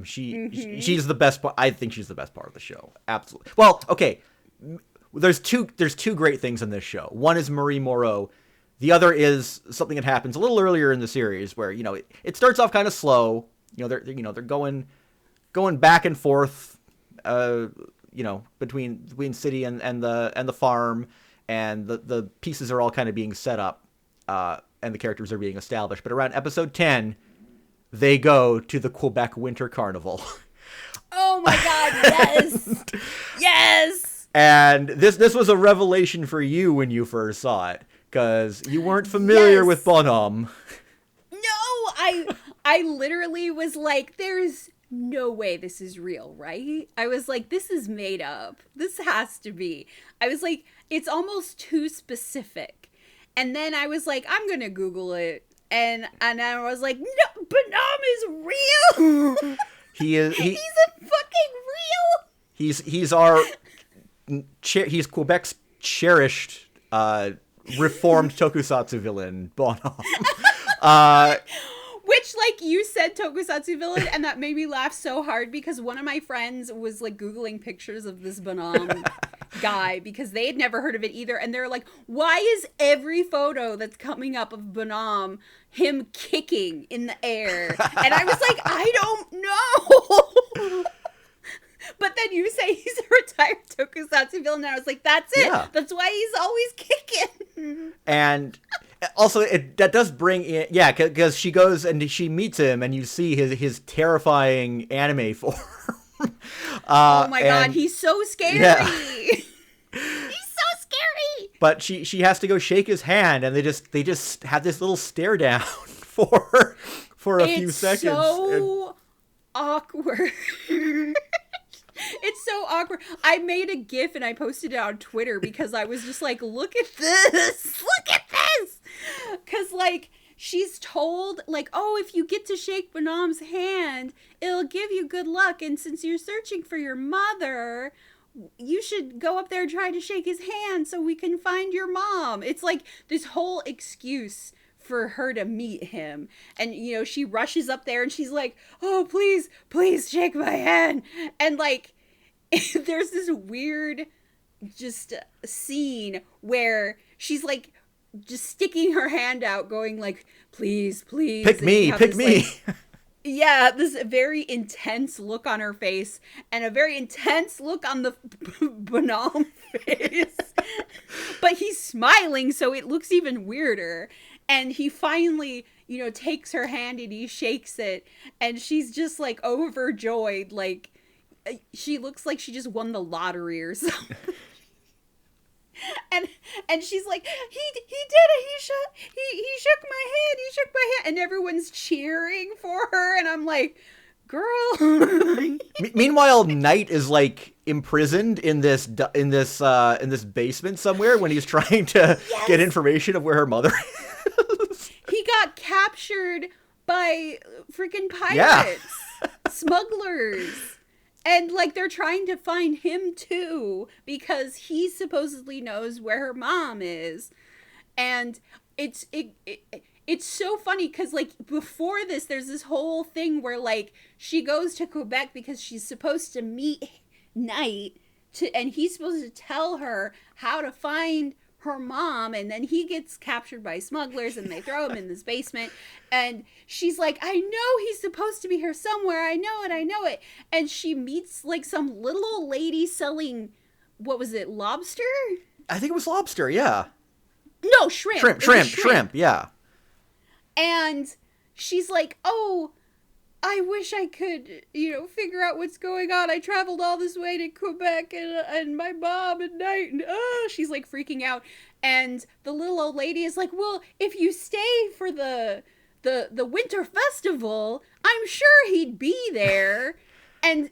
She's the best part. I think she's the best part of the show. Absolutely. Well, okay. There's two great things in this show. One is Marie Moreau. The other is something that happens a little earlier in the series where, it starts off kind of slow. They're going back and forth, between city and the farm, and the pieces are all kind of being set up, and the characters are being established. But around episode 10, they go to the Quebec Winter Carnival. Oh my God, yes! Yes! And this was a revelation for you when you first saw it, because you weren't familiar with Bonhomme. No, I literally was like, there's no way this is real, right? I was like, this is made up. This has to be. I was like, it's almost too specific. And then I was like, I'm going to Google it. And I was like, no, Bonhomme is real. He's a fucking real. He's Quebec's cherished reformed tokusatsu villain, Bonhomme. Which, like, you said tokusatsu villain, and that made me laugh so hard because one of my friends was, like, Googling pictures of this Bonhomme guy because they had never heard of it either. And they're like, why is every photo that's coming up of Bonhomme him kicking in the air? And I was like, I don't know. But then you say he's a retired tokusatsu villain, and I was like, that's it. Yeah. That's why he's always kicking. And also, that does bring in, because she goes and she meets him, and you see his terrifying anime form. Oh my god, he's so scary. Yeah. He's so scary. But she has to go shake his hand, and they just have this little stare down for a few seconds. It's so awkward. It's so awkward. I made a GIF and I posted it on Twitter because I was just like, look at this. Look at this. Because, like, she's told, like, oh, if you get to shake Bonhomme's hand, it'll give you good luck. And since you're searching for your mother, you should go up there and try to shake his hand so we can find your mom. It's like this whole excuse for her to meet him. And, you know, she rushes up there and she's like, oh, please shake my hand. And, like, there's this weird just scene where she's, like, just sticking her hand out going, like, please pick me. Like, yeah, this very intense look on her face and a very intense look on the Bonhomme face. But he's smiling, so it looks even weirder. And he finally, you know, takes her hand and he shakes it. And she's just, like, overjoyed. Like, she looks like she just won the lottery or something. And she's like, he did it. He shook my hand. And everyone's cheering for her. And I'm like, girl. Meanwhile, Knight is, like, imprisoned in this basement somewhere when he's trying to get information of where her mother is. He got captured by freaking pirates, smugglers. And, like, they're trying to find him, too, because he supposedly knows where her mom is. And it's so funny, because, like, before this, there's this whole thing where, like, she goes to Quebec because she's supposed to meet Knight, and he's supposed to tell her how to find her mom, and then he gets captured by smugglers and they throw him in this basement, and she's like, I know he's supposed to be here somewhere, I know it, and she meets, like, some little old lady selling, what was it, lobster? I think it was lobster, yeah. No, shrimp, yeah. And she's like, oh, I wish I could, you know, figure out what's going on. I traveled all this way to Quebec and my mom and Knight, and she's, like, freaking out. And the little old lady is like, well, if you stay for the winter festival, I'm sure he'd be there. And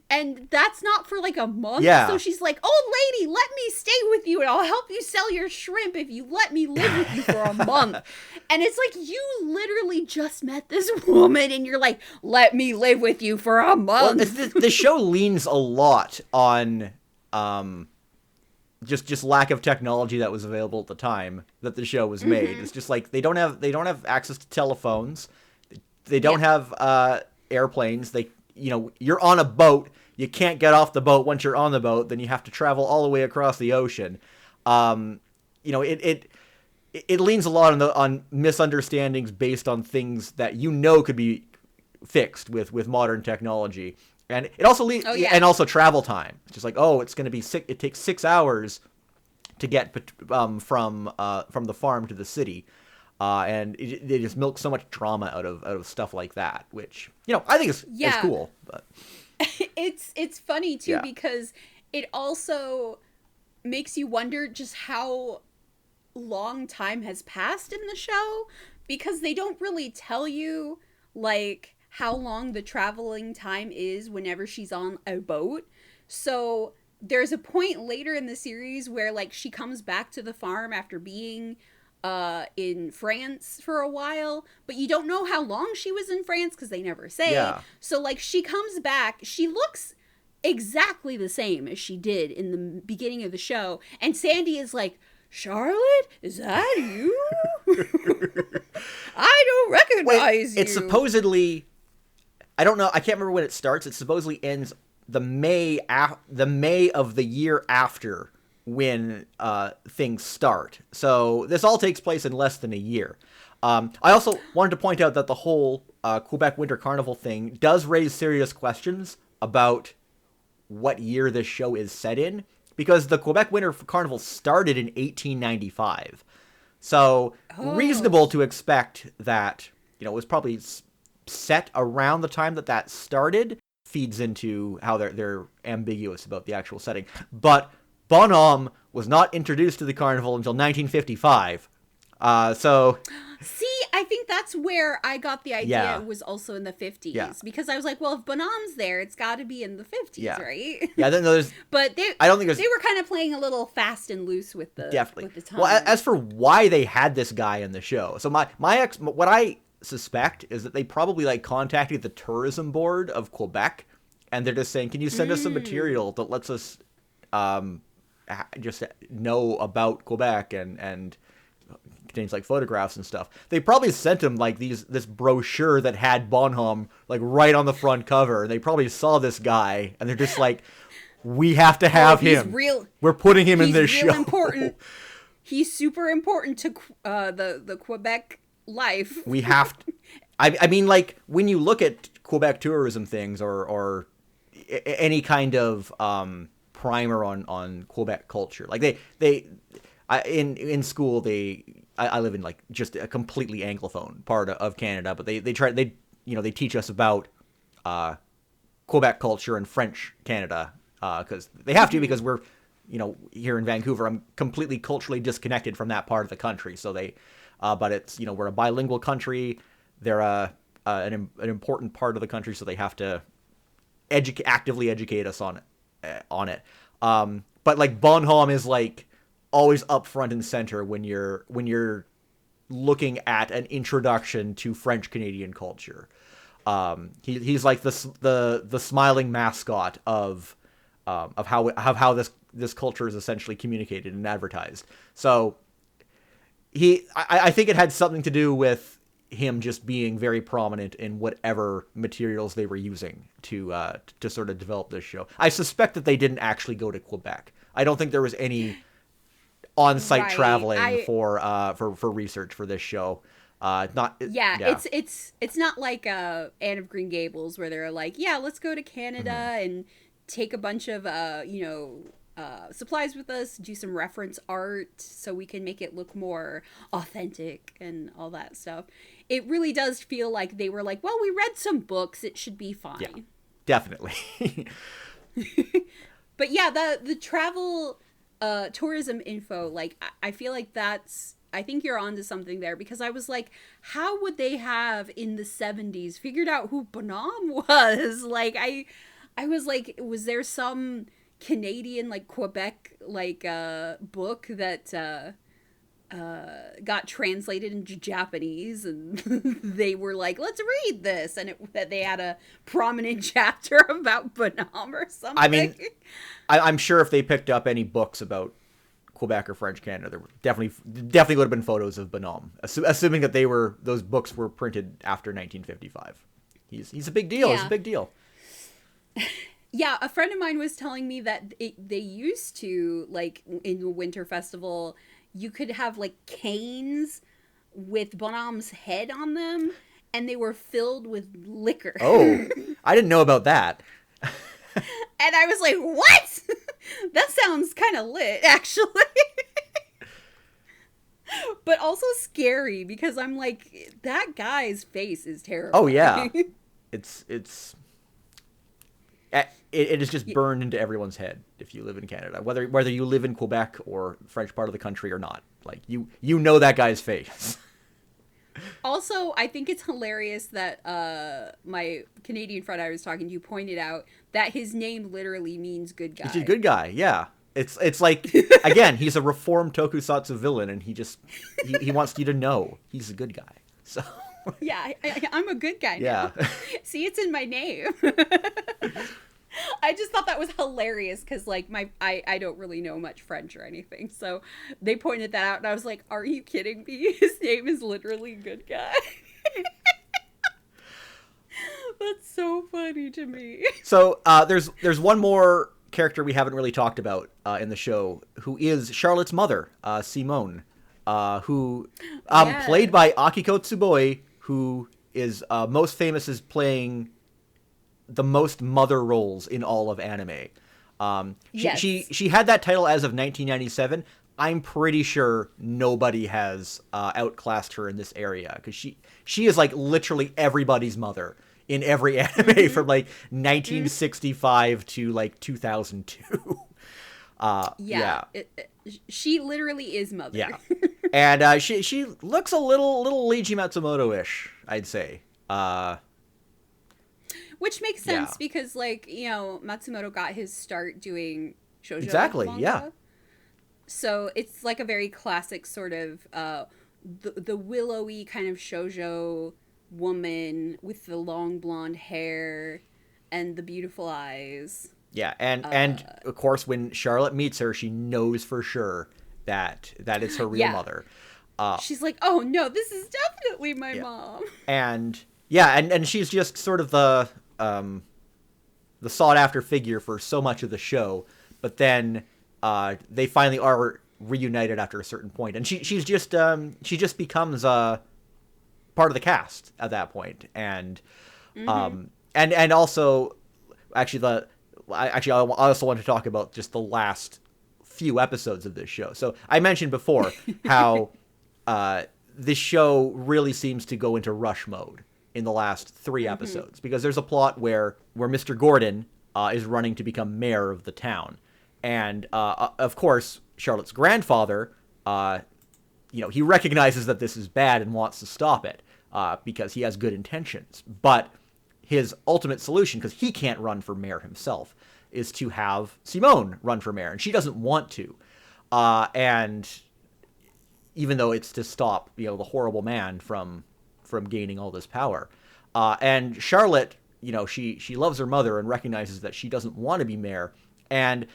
that's not for, like, a month. Yeah. So she's like, old lady, let me stay with you and I'll help you sell your shrimp if you let me live with you for a month. And it's like, you literally just met this woman and you're like, let me live with you for a month. Well, the show leans a lot on just lack of technology that was available at the time that the show was made. It's just like they don't have access to telephones. They don't have airplanes. You know, you're on a boat. You can't get off the boat once you're on the boat. Then you have to travel all the way across the ocean. You know, it leans a lot on misunderstandings based on things that you know could be fixed with modern technology, and it also and also travel time. It's just like, oh, it's going to be it takes 6 hours to get from the farm to the city. And they just milk so much drama out of stuff like that, which, you know, I think is cool. But it's funny too because it also makes you wonder just how long time has passed in the show, because they don't really tell you, like, how long the traveling time is whenever she's on a boat. So there's a point later in the series where, like, she comes back to the farm after being in France for a while, but you don't know how long she was in France because they never say. Yeah. So, like, she comes back, she looks exactly the same as she did in the beginning of the show, and Sandy is like, Charlotte, is that you? I don't recognize you. It's supposedly, I don't know, I can't remember when it starts. It supposedly ends the May of the year after when things start. So this all takes place in less than a year. I also wanted to point out that the whole Quebec Winter Carnival thing does raise serious questions about what year this show is set in, because the Quebec Winter Carnival started in 1895. So reasonable to expect that, it was probably set around the time that started. Feeds into how they're ambiguous about the actual setting. But Bonhomme was not introduced to the carnival until 1955. See, I think that's where I got the idea it was also in the 50s. Yeah. Because I was like, well, if Bonhomme's there, it's got to be in the 50s, right? Yeah, but I don't think they were kind of playing a little fast and loose with the time. Well, as for why they had this guy in the show, so what I suspect is that they probably contacted the tourism board of Quebec, and they're just saying, can you send us some material that lets us just know about Quebec and contains photographs and stuff. They probably sent him this brochure that had Bonhomme right on the front cover. They probably saw this guy and they're just we have to have him. We're putting him in this show. He's important. He's super important to the Quebec life. We have to. I mean, when you look at Quebec tourism things or any kind of primer on Quebec culture, in school I live in just a completely anglophone part of Canada, but they teach us about Quebec culture and French Canada because they have to, because we're here in Vancouver. I'm completely culturally disconnected from that part of the country, so but it's we're a bilingual country. They're an important part of the country, so they have to actively educate us on it. But Bonhomme is always up front and center when you're looking at an introduction to French Canadian culture. He's the smiling mascot of how this culture is essentially communicated and advertised. So I think it had something to do with him just being very prominent in whatever materials they were using to sort of develop this show. I suspect that they didn't actually go to Quebec. I don't think there was any on-site traveling for research for this show. It's not like Anne of Green Gables where they're let's go to Canada and take a bunch of supplies with us, do some reference art so we can make it look more authentic and all that stuff. It really does feel like they were well, we read some books, it should be fine. Yeah, definitely. But yeah, the travel tourism info, I feel like I think you're onto something there, because I was how would they have in the 70s figured out who Bonhomme was? I was was there some Canadian Quebec book that got translated into Japanese, and they were let's read this, and they had a prominent chapter about Bonhomme or something. I mean, I'm sure if they picked up any books about Quebec or French Canada, there definitely would have been photos of Bonhomme, assuming that those books were printed after 1955. He's a big deal. Yeah. He's a big deal. Yeah, a friend of mine was telling me that they used to, in the Winter Festival, you could have, canes with Bonhomme's head on them, and they were filled with liquor. Oh, I didn't know about that. And I was like, what? That sounds kind of lit, actually. But also scary, because I'm that guy's face is terrible. Oh, yeah. It is just burned into everyone's head if you live in Canada, whether you live in Quebec or French part of the country or not. You know that guy's face. Also, I think it's hilarious that my Canadian friend I was talking to pointed out that his name literally means good guy. He's a good guy, yeah. It's like, again, he's a reformed tokusatsu villain, and he wants you to know he's a good guy. So Yeah, I'm a good guy now. yeah. See, it's in my name. I just thought that was hilarious because, like, I don't really know much French or anything. So they pointed that out, and I was like, are you kidding me? His name is literally Good Guy. That's so funny to me. So there's one more character we haven't really talked about in the show, who is Charlotte's mother, Simone, who played by Akiko Tsuboi, who is most famous as playing the most mother roles in all of anime. Yes. She had that title as of 1997. I'm pretty sure nobody has outclassed her in this area, because she is like literally everybody's mother in every anime from like 1965 to like 2002. She literally is mother. Yeah. And she looks a little Leiji Matsumoto-ish, I'd say. Which makes sense because, like, you know, Matsumoto got his start doing shoujo Exactly, manga. yeah. So it's like a very classic sort of the willowy kind of shoujo woman with the long blonde hair and the beautiful eyes. Yeah, and of course, when Charlotte meets her, she knows for sure that it's her real mother. She's like, oh no, this is definitely my mom. And and she's just sort of the sought after figure for so much of the show. But then they finally are reunited after a certain point, and she just becomes part of the cast at that point. And and also actually I also want to talk about just the last few episodes of this show. So I mentioned before how this show really seems to go into rush mode in the last 3 episodes, because there's a plot where Mr. Gordon is running to become mayor of the town. And of course, Charlotte's grandfather, he recognizes that this is bad and wants to stop it because he has good intentions. But his ultimate solution, because he can't run for mayor himself, is to have Simone run for mayor, and she doesn't want to. And even though it's to stop, the horrible man from gaining all this power. And Charlotte, she loves her mother and recognizes that she doesn't want to be mayor. And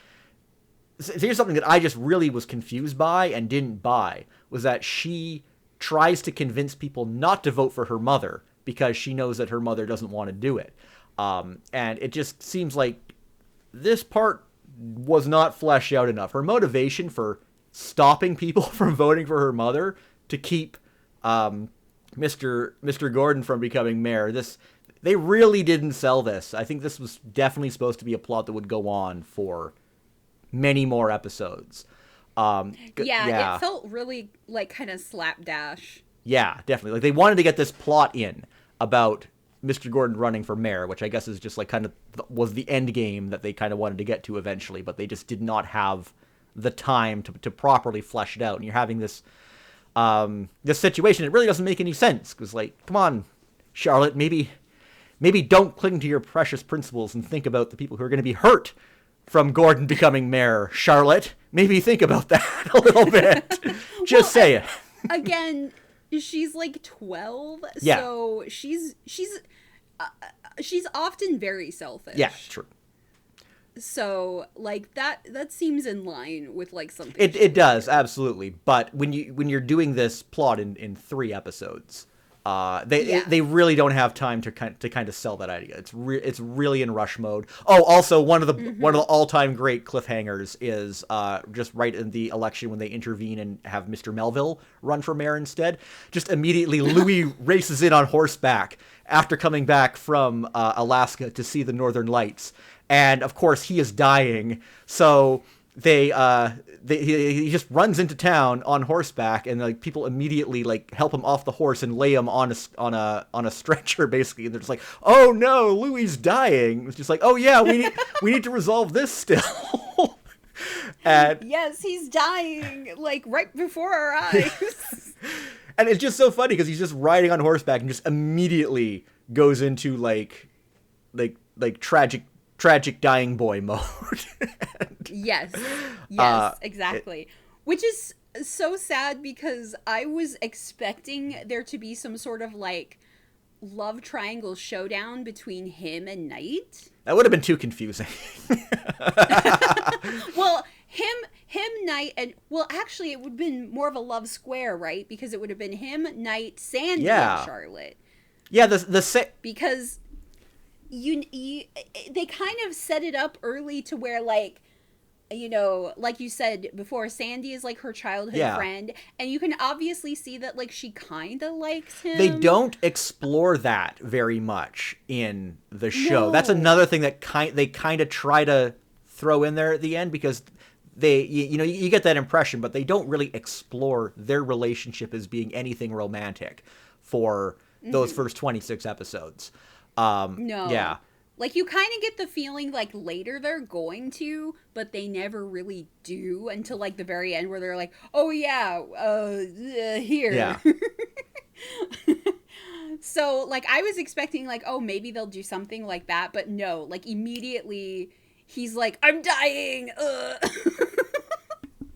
here's something that I just really was confused by and didn't buy, was that she tries to convince people not to vote for her mother because she knows that her mother doesn't want to do it. And it just seems like this part was not fleshed out enough. Her motivation for stopping people from voting for her mother to keep Mr. Gordon from becoming mayor, they really didn't sell this. I think this was definitely supposed to be a plot that would go on for many more episodes. It felt really like kind of slapdash. Yeah, definitely. Like, they wanted to get this plot in about Mr. Gordon running for mayor, which I guess is just like kind of was the end game that they kind of wanted to get to eventually, but they just did not have the time to properly flesh it out. And you're having this situation. It really doesn't make any sense, because, like, come on, Charlotte, maybe don't cling to your precious principles and think about the people who are going to be hurt from Gordon becoming mayor. Charlotte, maybe think about that a little bit. Just say it. Again, she's like 12, yeah. So she's often very selfish. Yeah, true. So, like, that seems in line with, like, something. It does, absolutely. But when you're doing this plot in 3 episodes, they really don't have time to kind of sell that idea. It's really in rush mode. Oh, also one of the all-time great cliffhangers is just right in the election when they intervene and have Mr. Melville run for mayor instead. Just immediately Louis races in on horseback after coming back from Alaska to see the Northern Lights. And of course he is dying, so he just runs into town on horseback, and like people immediately like help him off the horse and lay him on a stretcher basically. And they're just like, "Oh no, Louis dying." It's just like, "Oh yeah, we need to resolve this still." And yes, he's dying like right before our eyes. And it's just so funny because he's just riding on horseback and just immediately goes into like tragic dying boy mode. Yes. Uh, Yes, exactly. Which is so sad because I was expecting there to be some sort of like love triangle showdown between him and Knight. That would have been too confusing. Well, him, Knight, and well, actually, it would have been more of a love square, right? Because it would have been him, Knight, Sandy, Yeah. and Charlotte. Yeah, Because they kind of set it up early to where like, you know, like you said before, Sandy is like her childhood friend, and you can obviously see that like she kind of likes him. They don't explore that very much in the show. No. That's another thing that they kind of try to throw in there at the end, because you get that impression, but they don't really explore their relationship as being anything romantic for those first 26 episodes. No. Yeah. Like, you kind of get the feeling, like, later they're going to, but they never really do until, like, the very end where they're like, oh, yeah, here. Yeah. So, like, I was expecting, like, oh, maybe they'll do something like that, but no. Like, immediately, he's like, I'm dying!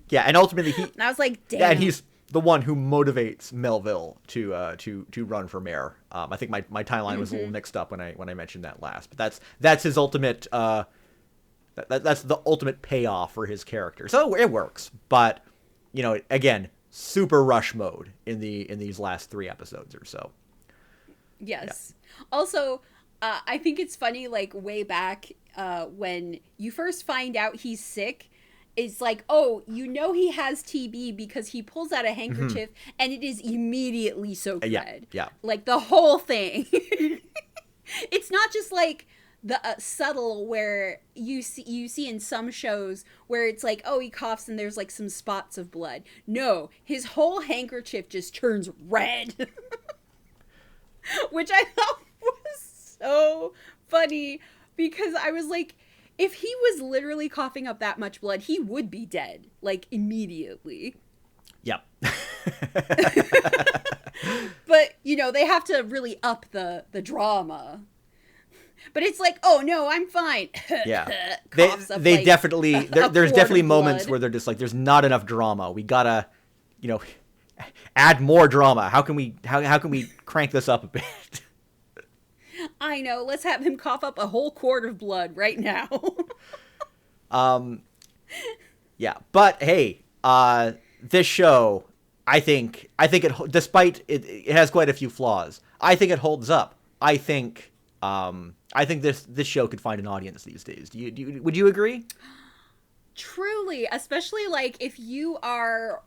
Yeah, and ultimately And I was like, damn. Yeah, and he's the one who motivates Melville to run for mayor. I think my timeline was a little mixed up when I mentioned that last, but that's his ultimate that's the ultimate payoff for his character. So it works, but you know, again, super rush mode in these last 3 episodes or so. Yes. Yeah. Also, I think it's funny, like, way back when you first find out he's sick, it's like, oh, you know he has TB because he pulls out a handkerchief and it is immediately soaked red. Yeah. Like, the whole thing. It's not just, like, the subtle where you see in some shows where it's like, oh, he coughs and there's, like, some spots of blood. No, his whole handkerchief just turns red. Which I thought was so funny because I was like, if he was literally coughing up that much blood, he would be dead, like, immediately. Yep. But, you know, they have to really up the drama. But it's like, oh, no, I'm fine. Yeah. They like, definitely, there's definitely moments blood. where they're just like, there's not enough drama. We gotta, you know, add more drama. How can we crank this up a bit? I know. Let's have him cough up a whole quart of blood right now. Yeah, but hey, this show, I think it, despite it has quite a few flaws, I think it holds up. I think this show could find an audience these days. Would you agree? Truly, especially like if you are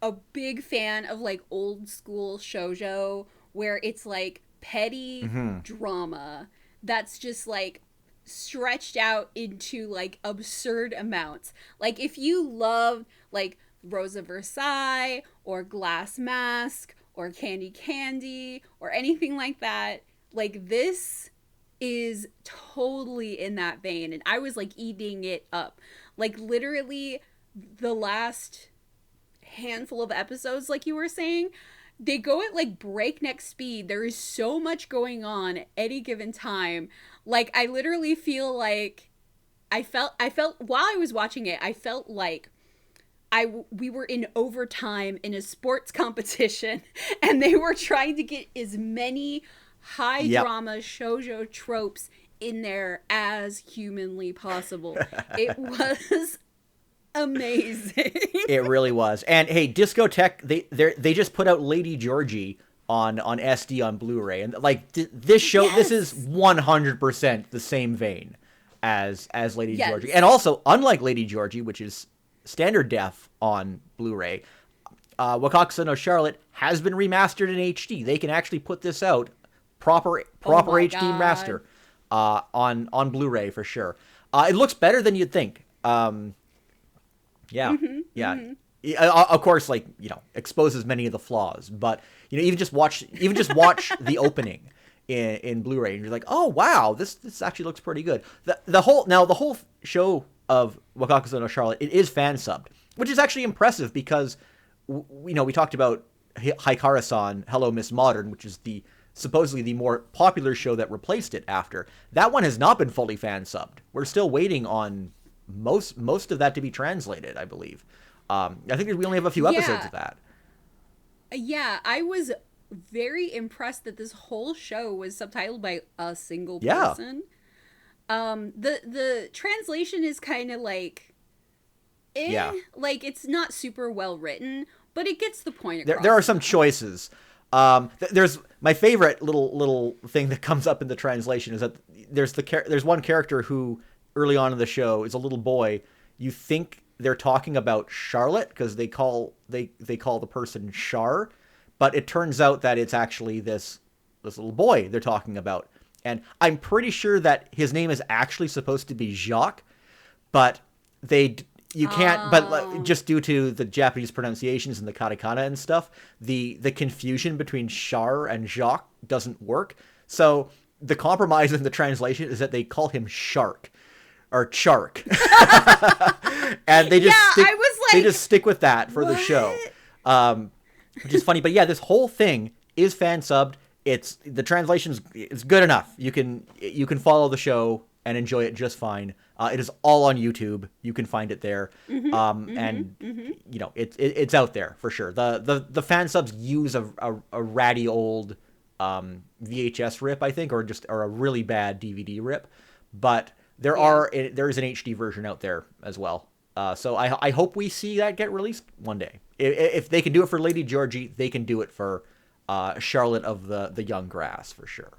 a big fan of like old school shoujo where it's like petty drama that's just like stretched out into like absurd amounts. Like if you loved like Rosa Versailles or Glass Mask or Candy Candy or anything like that, like this is totally in that vein, and I was like eating it up. Like literally the last handful of episodes, like you were saying, they go at like breakneck speed. There is so much going on at any given time. Like I literally feel like I felt while I was watching it, I felt like we were in overtime in a sports competition and they were trying to get as many high drama shoujo tropes in there as humanly possible. It was amazing. It really was. And hey, Discotheque, they just put out Lady Georgie on SD on Blu-ray, and like this show, this is 100% the same vein as Lady Georgie. And also, unlike Lady Georgie, which is standard def on Blu-ray, Wakakusa No Charlotte has been remastered in HD. They can actually put this out proper HD master on Blu-ray for sure. It looks better than you'd think. Of course, like, you know, exposes many of the flaws, but you know, even just watch the opening in Blu-ray, and you're like, oh wow, this actually looks pretty good. The whole show of Wakakusa No Charlotte, it is fan subbed, which is actually impressive because we talked about Hikara-san Hello Miss Modern, which is supposedly the more popular show that replaced it after. That one has not been fully fan subbed. We're still waiting on most of that to be translated, I believe. I think we only have a few episodes of that. Yeah, I was very impressed that this whole show was subtitled by a single person. The translation is kind of like, like it's not super well written, but it gets the point across. There are some choices. There's my favorite little thing that comes up in the translation is that there's one character who early on in the show is a little boy. You think they're talking about Charlotte because they call the person Char, but it turns out that it's actually this little boy they're talking about. And I'm pretty sure that his name is actually supposed to be Jacques, but you can't. But just due to the Japanese pronunciations and the katakana and stuff, the confusion between Char and Jacques doesn't work. So the compromise in the translation is that they call him Shark or Chark, and they just stick with that for the show, which is funny. But yeah, this whole thing is fan subbed. The translation is good enough. You can follow the show and enjoy it just fine. It is all on YouTube. You can find it there, you know it's out there for sure. The fan subs use a ratty old VHS rip, I think, or a really bad DVD rip, but there is an HD version out there as well. So I hope we see that get released one day. If they can do it for Lady Georgie, they can do it for Charlotte of the Young Grass for sure.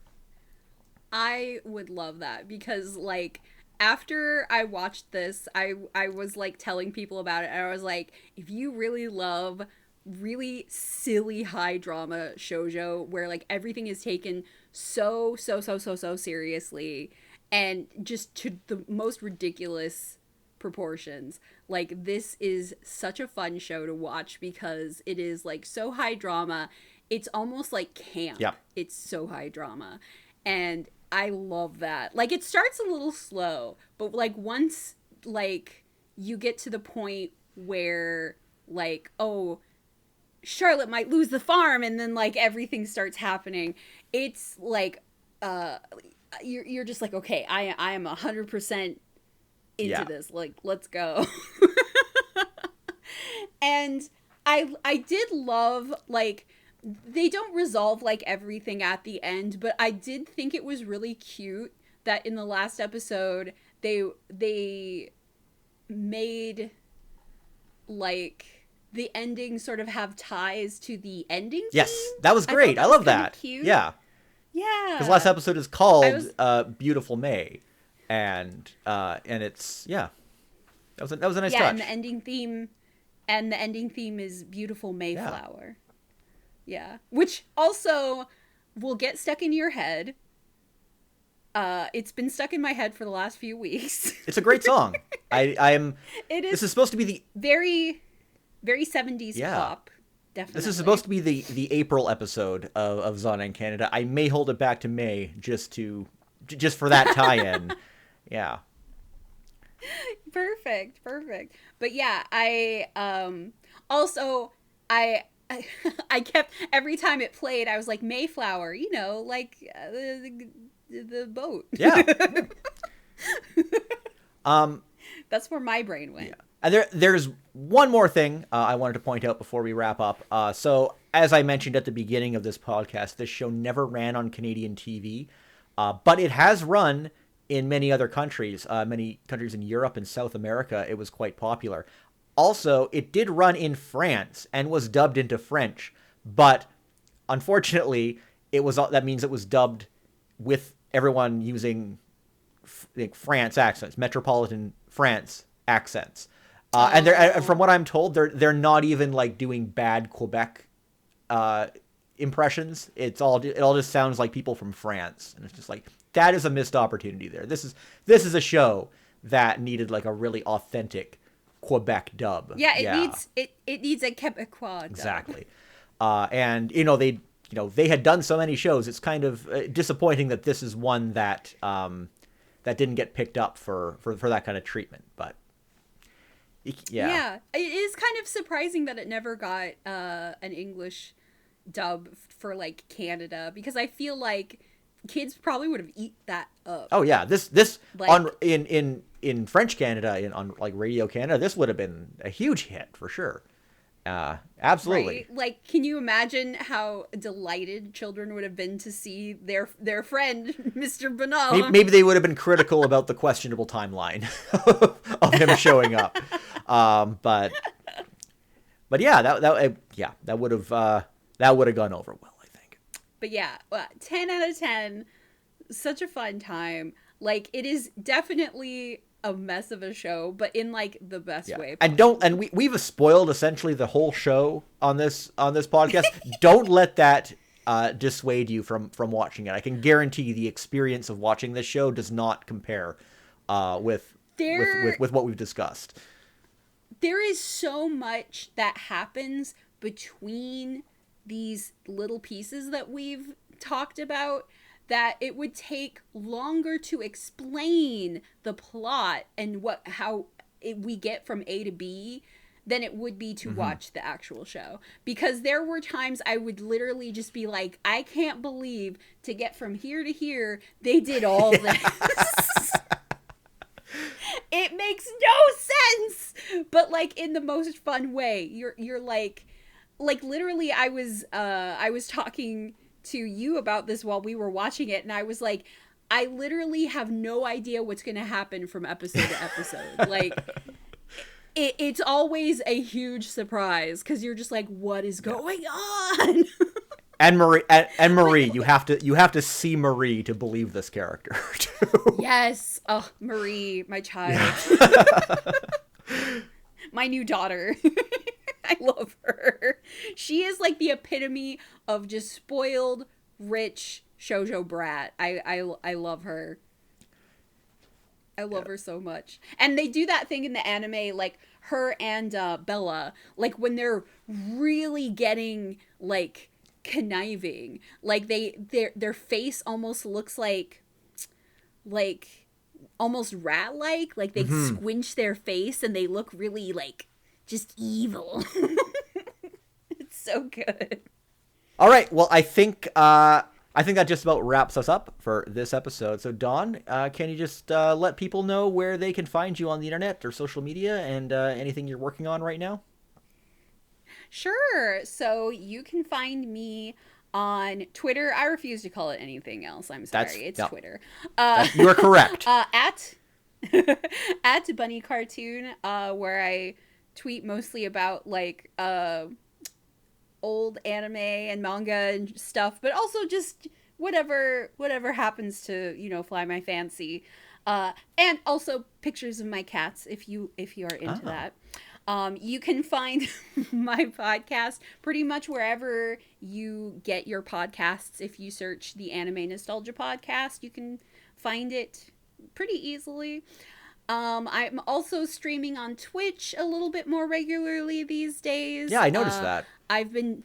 I would love that because like after I watched this, I was like telling people about it, and I was like, if you really love really silly high drama shoujo where like everything is taken so seriously and just to the most ridiculous proportions, like this is such a fun show to watch because it is like so high drama. It's almost like camp. Yeah. It's so high drama. And I love that. Like it starts a little slow, but like once like you get to the point where like, oh, Charlotte might lose the farm, and then like everything starts happening. It's like you're just like, okay, I am 100% into this. Like, let's go. And I did love like they don't resolve like everything at the end, but I did think it was really cute that in the last episode they made like the ending sort of have ties to the ending. Yes, that was great. I love that. Cute. Yeah. Because last episode is called Beautiful May, and it's that was a nice touch. And the ending theme is Beautiful Mayflower. Yeah, which also will get stuck in your head. It's been stuck in my head for the last few weeks. It's a great song. This is supposed to be the very, very 70s pop. Definitely. This is supposed to be the April episode of Zana in Canada. I may hold it back to May just for that tie-in. Yeah. Perfect. But yeah, I kept, every time it played, I was like, Mayflower, you know, like the boat. Yeah. That's where my brain went. Yeah. And there's one more thing I wanted to point out before we wrap up. So as I mentioned at the beginning of this podcast, this show never ran on Canadian TV, but it has run in many other countries, many countries in Europe and South America. It was quite popular. Also, it did run in France and was dubbed into French, but unfortunately, that means it was dubbed with everyone using France accents, metropolitan France accents. And from what I'm told, they're not even like doing bad Quebec impressions. It all just sounds like people from France, and it's just like that is a missed opportunity there. This is a show that needed like a really authentic Quebec dub. Yeah, it needs a Quebecois dub. Exactly. And they had done so many shows. It's kind of disappointing that this is one that didn't get picked up for that kind of treatment, but. Yeah, it is kind of surprising that it never got an English dub for like Canada, because I feel like kids probably would have eat that up. Oh yeah, this like, in in French Canada, on like Radio Canada, this would have been a huge hit for sure. Absolutely. Right? Like, can you imagine how delighted children would have been to see their friend, Mr. Bonhomme? Maybe they would have been critical about the questionable timeline of him showing up. But yeah, that would have gone over well, I think. But yeah, 10 out of 10. Such a fun time. Like, it is definitely a mess of a show, but in like the best way possible. And we've spoiled essentially the whole show on this podcast. Don't let that dissuade you from watching it. I can guarantee the experience of watching this show does not compare with what we've discussed. There is so much that happens between these little pieces that we've talked about that it would take longer to explain the plot and how we get from A to B than it would be to watch the actual show. Because there were times I would literally just be like, I can't believe to get from here to here, they did all this. It makes no sense, but like in the most fun way. You're like literally I was talking to you about this while we were watching it, and I was like, I literally have no idea what's going to happen from episode to episode. Like, it's always a huge surprise because you're just like, what is going on? And Marie, you have to see Marie to believe this character too. Yes, oh, Marie, my child, my new daughter. I love her. She is like the epitome of just spoiled, rich shoujo brat. I love her. I love her so much. And they do that thing in the anime, like her and Bella, like when they're really getting like conniving, like their face almost looks like almost rat-like, like they squinch their face and they look really like just evil. It's so good. All right. Well, I think that just about wraps us up for this episode. So, Dawn, can you just let people know where they can find you on the internet or social media and anything you're working on right now? Sure. So you can find me on Twitter. I refuse to call it anything else. I'm sorry. It's Twitter. You are correct. At Bunny Cartoon, where I tweet mostly about like old anime and manga and stuff, but also just whatever happens to fly my fancy, and also pictures of my cats if you are into that. You can find my podcast pretty much wherever you get your podcasts. If you search the Anime Nostalgia Podcast, you can find it pretty easily. I'm also streaming on Twitch a little bit more regularly these days. Yeah, I noticed that. I've been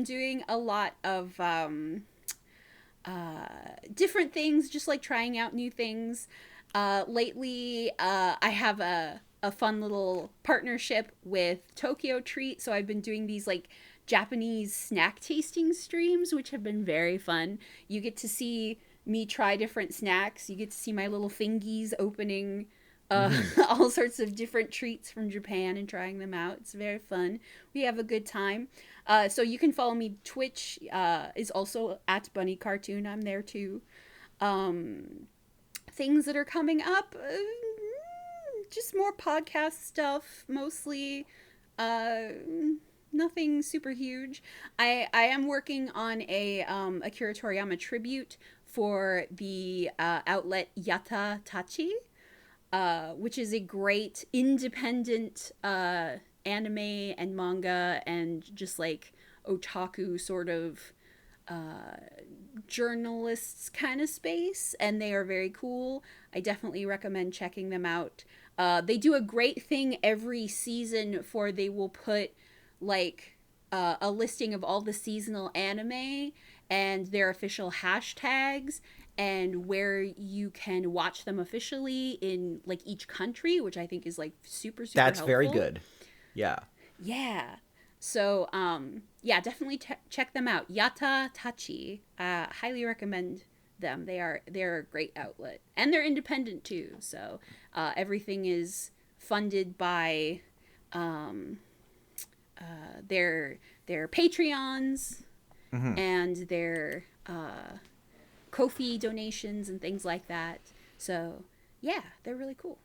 doing a lot of different things, just like trying out new things. Lately, I have a fun little partnership with Tokyo Treat, so I've been doing these like Japanese snack tasting streams, which have been very fun. You get to see me try different snacks. You get to see my little fingies opening all sorts of different treats from Japan and trying them out. It's very fun. We have a good time. So you can follow me. Twitch is also at Bunny Cartoon. I'm there too. Things that are coming up, just more podcast stuff, mostly. Nothing super huge. I am working on a Akira Toriyama tribute for the outlet Yata Tachi, which is a great independent anime and manga and just like otaku sort of journalists kind of space, and they are very cool. I definitely recommend checking them out. They do a great thing every season for they will put like a listing of all the seasonal anime and their official hashtags and where you can watch them officially in like each country, which I think is like super That's helpful. very good. Yeah. Yeah. So, yeah, definitely check them out. Yata Tachi. Highly recommend them. They're a great outlet, and they're independent too. So everything is funded by their Patreons and their Ko-fi donations and things like that. So yeah, they're really cool.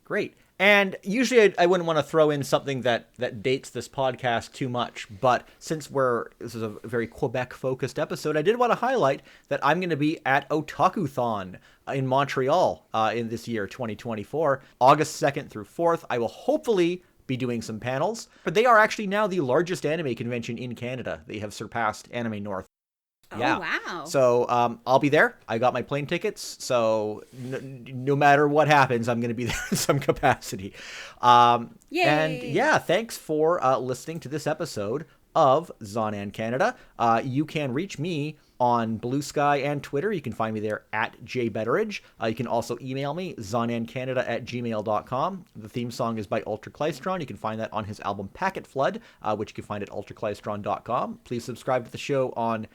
Great. And usually I wouldn't want to throw in something that dates this podcast too much, but since this is a very Quebec-focused episode, I did want to highlight that I'm going to be at Otakuthon in Montreal in this year, 2024, August 2nd through 4th. I will hopefully be doing some panels, but they are actually now the largest anime convention in Canada. They have surpassed Anime North. Yeah. Oh, wow. So I'll be there. I got my plane tickets. So no matter what happens, I'm going to be there in some capacity. Yay. And yeah, thanks for listening to this episode of Zonan Canada. You can reach me on Blue Sky and Twitter. You can find me there at jbetteridge. You can also email me, zonancanada@gmail.com. The theme song is by Ultraclystron. You can find that on his album Packet Flood, which you can find at ultraclystron.com. Please subscribe to the show on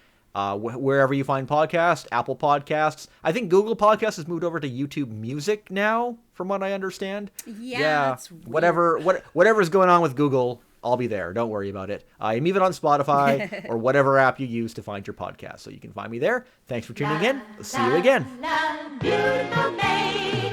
wherever you find podcasts, Apple Podcasts. I think Google Podcasts has moved over to YouTube Music now, from what I understand. Yeah. Whatever's going on with Google, I'll be there. Don't worry about it. I'm even on Spotify or whatever app you use to find your podcast. So you can find me there. Thanks for tuning in. See you again. Beautiful name.